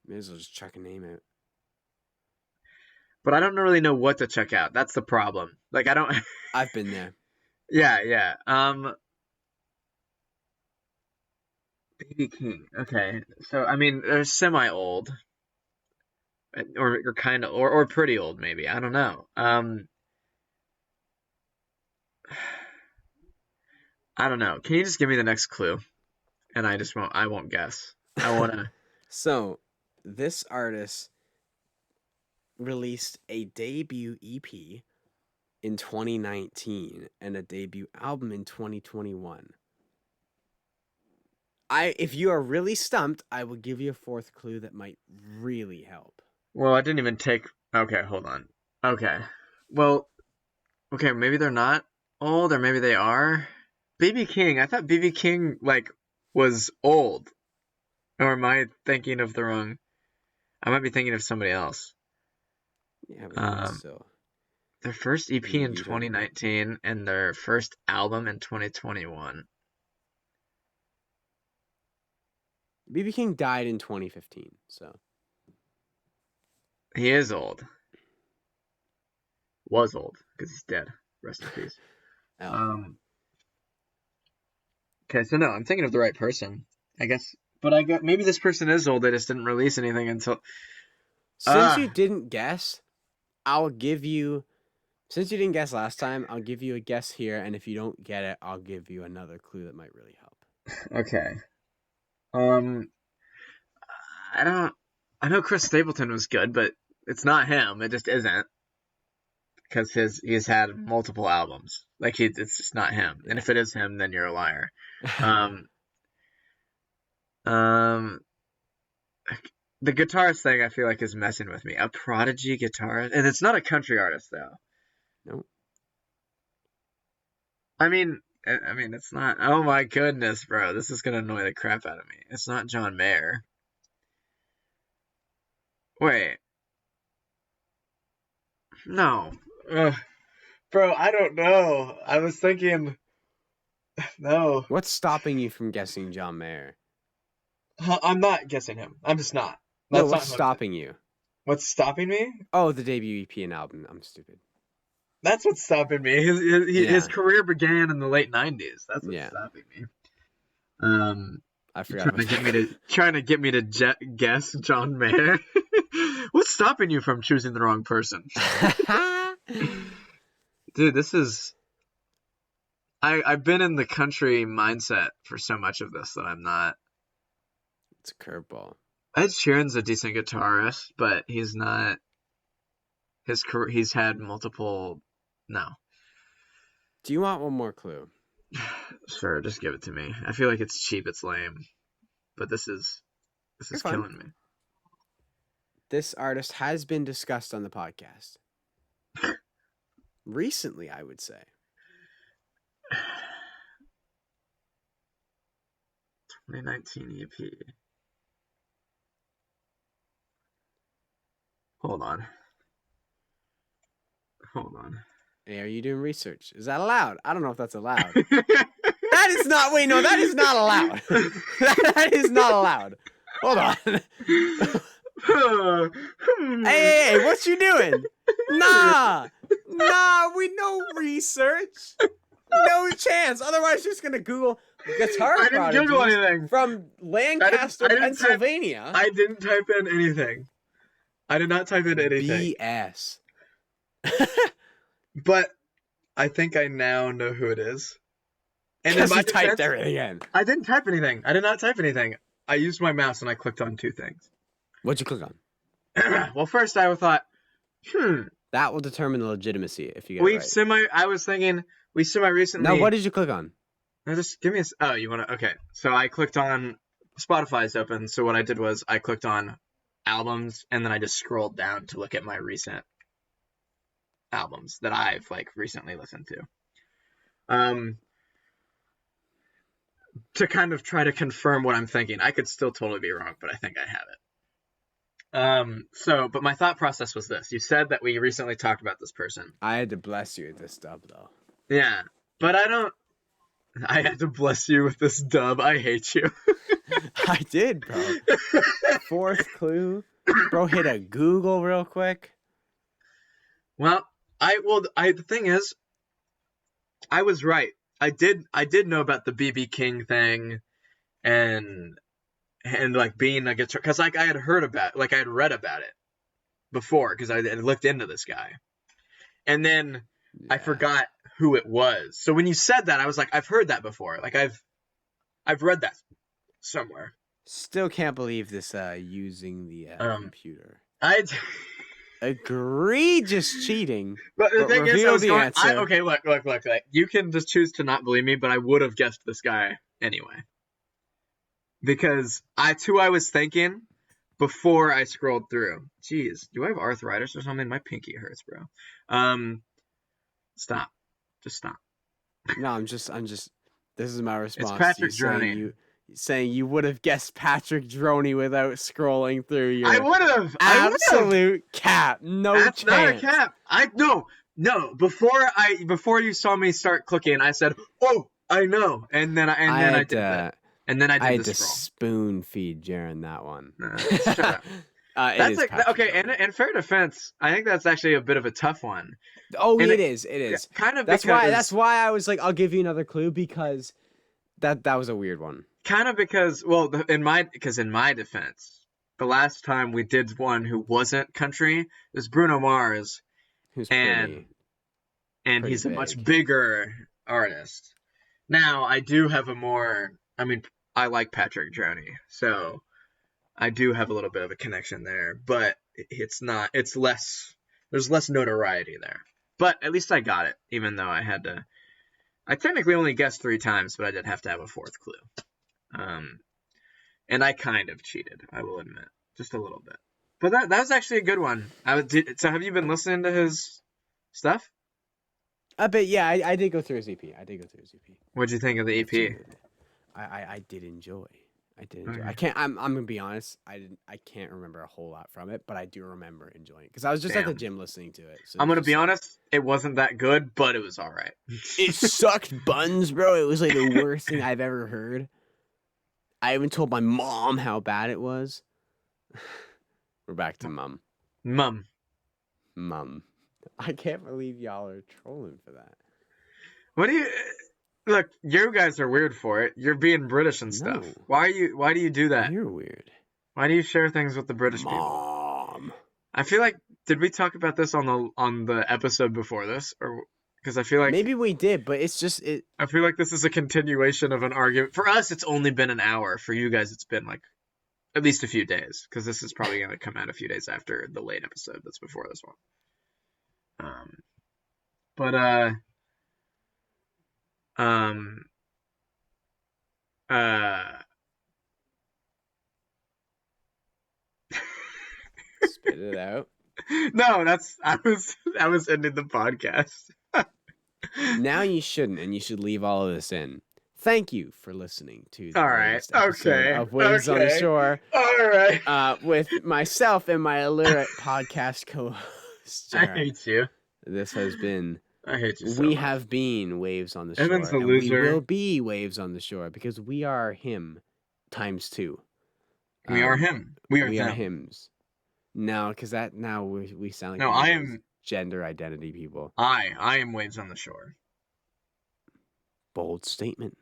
Speaker 1: May as well just check a name out.
Speaker 3: But I don't really know what to check out. That's the problem. I don't.
Speaker 1: I've been there.
Speaker 3: Yeah. B.B. King. Okay, so I mean, they're semi-old, or kind of, or pretty old, maybe. I don't know. I don't know. Can you just give me the next clue? And I won't guess. I want to.
Speaker 1: So, this artist released a debut EP in 2019 and a debut album in 2021. If you are really stumped, I will give you a fourth clue that might really help.
Speaker 3: Well, I didn't even take. Okay, hold on. Okay. Well, okay, maybe they're not old, or maybe they are. B.B. King. I thought B.B. King was old. Or am I thinking of the wrong? I might be thinking of somebody else.
Speaker 1: Yeah, but still.
Speaker 3: Their first EP
Speaker 1: You
Speaker 3: in
Speaker 1: don't know.
Speaker 3: 2019 and their first album in 2021.
Speaker 1: B.B. King died in 2015, so.
Speaker 3: He is old. Was old because he's dead. Rest in peace.
Speaker 1: Oh.
Speaker 3: Okay, so no, I'm thinking of the right person, I guess. But maybe this person is old. They just didn't release anything until.
Speaker 1: Since you didn't guess, I'll give you, since you didn't guess last time, I'll give you a guess here, and if you don't get it, I'll give you another clue that might really help.
Speaker 3: Okay. Um, I don't. I know Chris Stapleton was good, but it's not him. It just isn't because he's had multiple albums. Like it's just not him. And if it is him, then you're a liar. Um, um, the guitarist thing I feel like is messing with me. A prodigy guitarist, and it's not a country artist though.
Speaker 1: Nope.
Speaker 3: I mean, it's not. Oh my goodness, bro, this is gonna annoy the crap out of me. It's not John Mayer. Wait, no, Ugh. Bro, I don't know. I was thinking, no,
Speaker 1: What's stopping you from guessing John Mayer?
Speaker 3: I'm not guessing him. I'm just not.
Speaker 1: No,
Speaker 3: That's
Speaker 1: what's
Speaker 3: not
Speaker 1: stopping you?
Speaker 3: What's stopping me?
Speaker 1: Oh, the debut EP and album. I'm stupid.
Speaker 3: That's what's stopping me. His career began in the late '90s. That's what's stopping me.
Speaker 1: I forgot.
Speaker 3: Trying to get me to guess John Mayer. What's stopping you from choosing the wrong person? Dude, this is. I've been in the country mindset for so much of this that I'm not.
Speaker 1: It's a curveball.
Speaker 3: Ed Sheeran's a decent guitarist, but he's not. His career, he's had multiple. No.
Speaker 1: Do you want one more clue?
Speaker 3: Sure, just give it to me. I feel like it's cheap, it's lame, but this is killing me.
Speaker 1: This artist has been discussed on the podcast. Recently, I would say.
Speaker 3: 2019 EP. Hold on.
Speaker 1: Hey, are you doing research? Is that allowed? I don't know if that's allowed. That is not. Wait, no, that is not allowed. That is not allowed. Hold on. Hey, what you doing? Nah, we no research. No chance. Otherwise, you're just gonna Google guitar
Speaker 3: I didn't Google anything
Speaker 1: from Lancaster, Pennsylvania.
Speaker 3: I didn't type in anything. I did not type in anything.
Speaker 1: BS.
Speaker 3: But I think I now know who it is. And
Speaker 1: Because you typed everything in.
Speaker 3: I didn't type anything. I did not type anything. I used my mouse and I clicked on two things.
Speaker 1: What'd you click on?
Speaker 3: Well, first I thought,
Speaker 1: That will determine the legitimacy if you get it right.
Speaker 3: I was thinking, we semi-recently...
Speaker 1: Now, what did you click on?
Speaker 3: No, just give me a... Oh, you want to... Okay. So I clicked on... Spotify's open, so what I did was I clicked on albums, and then I just scrolled down to look at my recent albums that I've, recently listened to. To kind of try to confirm what I'm thinking. I could still totally be wrong, but I think I have it. But my thought process was this. You said that we recently talked about this person.
Speaker 1: I had to bless you with this dub, though.
Speaker 3: Yeah, but I had to bless you with this dub. I hate you.
Speaker 1: I did, bro. Fourth clue. Bro, hit a Google real quick.
Speaker 3: Well, the thing is, I was right. I did know about the BB King thing and being a guitar, because I had heard about it, I had read about it before because I had looked into this guy. And then I forgot who it was. So when you said that, I was like, I've heard that before. I've read that somewhere.
Speaker 1: Still can't believe this using the computer. Egregious cheating.
Speaker 3: But the thing is,
Speaker 1: answer.
Speaker 3: Okay, look. You can just choose to not believe me, but I would have guessed this guy anyway. Because I was thinking before I scrolled through. Jeez, do I have arthritis or something? My pinky hurts, bro. Stop. Just stop.
Speaker 1: No, I'm just. This is my response.
Speaker 3: It's Patrick Droney.
Speaker 1: Saying you would have guessed Patrick Droney without scrolling through your.
Speaker 3: I would have.
Speaker 1: Absolute cap. No
Speaker 3: That's
Speaker 1: chance.
Speaker 3: Not a cap. No. Before you saw me start clicking, I said, "Oh, I know," and then I did that. And then I
Speaker 1: had to
Speaker 3: scroll.
Speaker 1: spoon feed Jaron that one.
Speaker 3: Shut up. That's okay. And fair defense, I think that's actually a bit of a tough one.
Speaker 1: Oh, it is. It is.
Speaker 3: Kind of.
Speaker 1: That's why I was like, I'll give you another clue because that was a weird one.
Speaker 3: Kind of because, in my defense, the last time we did one who wasn't country was Bruno Mars,
Speaker 1: Who's
Speaker 3: and
Speaker 1: pretty
Speaker 3: he's a much
Speaker 1: big.
Speaker 3: bigger artist. Now, I do have I like Patrick Droney, so I do have a little bit of a connection there, but it's less, there's less notoriety there. But at least I got it, even though I technically only guessed 3 times, but I did have to have a 4th clue. And I kind of cheated, I will admit, just a little bit. But that was actually a good one. So have you been listening to his stuff?
Speaker 1: But yeah, I did go through his EP.
Speaker 3: What'd you think of the EP?
Speaker 1: I did enjoy.
Speaker 3: Okay.
Speaker 1: I'm gonna be honest. I can't remember a whole lot from it, but I do remember enjoying it because I was just at the
Speaker 3: Damn.
Speaker 1: gym listening to it. So
Speaker 3: I'm gonna be honest, it wasn't that good, but it was all right.
Speaker 1: It sucked buns, bro. It was like the worst thing I've ever heard. I even told my mom how bad it was. We're back to mum. Mum. I can't believe y'all are trolling for that.
Speaker 3: What do you look? You guys are weird for it. You're being British and stuff.
Speaker 1: No.
Speaker 3: Why do you do that?
Speaker 1: You're weird.
Speaker 3: Why do you share things with the British people?
Speaker 1: Mom.
Speaker 3: I feel like, did we talk about this on the episode before this, or because I feel like
Speaker 1: maybe we did, but it's just it.
Speaker 3: I feel like this is a continuation of an argument. For us, it's only been an hour. For you guys, it's been like at least a few days, because this is probably going to come out a few days after the late episode that's before this one.
Speaker 1: Spit it out.
Speaker 3: No, I was ending the podcast.
Speaker 1: Now you shouldn't, and you should leave all of this in. Thank you for listening to the
Speaker 3: All right.
Speaker 1: latest episode
Speaker 3: Okay.
Speaker 1: of Waves on the
Speaker 3: Okay.
Speaker 1: Shore.
Speaker 3: All right.
Speaker 1: With myself and my illiterate podcast co-host,
Speaker 3: I
Speaker 1: Jaron.
Speaker 3: hate you.
Speaker 1: This has been.
Speaker 3: I hate you so
Speaker 1: We
Speaker 3: much.
Speaker 1: have been Waves on the Shore,
Speaker 3: Evan's a
Speaker 1: and we
Speaker 3: loser.
Speaker 1: will be Waves on the Shore because we are him times 2.
Speaker 3: We are him. We are them.
Speaker 1: hims. No, because now we sound like
Speaker 3: No,
Speaker 1: one of
Speaker 3: I
Speaker 1: those
Speaker 3: am.
Speaker 1: gender identity people.
Speaker 3: I am Waves on the Shore.
Speaker 1: Bold statement.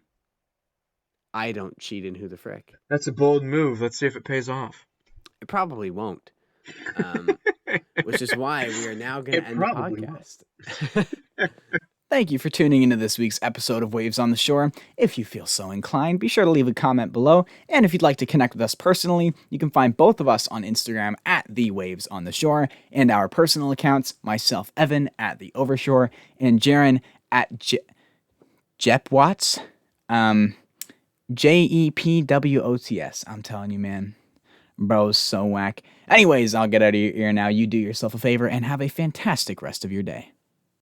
Speaker 1: I don't cheat in Who the Frick.
Speaker 3: That's a bold move. Let's see if it pays off.
Speaker 1: It probably won't. Which is why we are now going
Speaker 3: It
Speaker 1: to end the
Speaker 3: probably
Speaker 1: podcast.
Speaker 4: Thank you for tuning into this week's episode of Waves on the Shore. If you feel so inclined, be sure to leave a comment below. And if you'd like to connect with us personally, you can find both of us on Instagram at The Waves on the Shore, and our personal accounts, myself, Evan, at The Overshore, and Jaron at JepWOTS. JEPWOTS. I'm telling you, man. Bro's so whack. Anyways, I'll get out of your ear now. You do yourself a favor and have a fantastic rest of your day.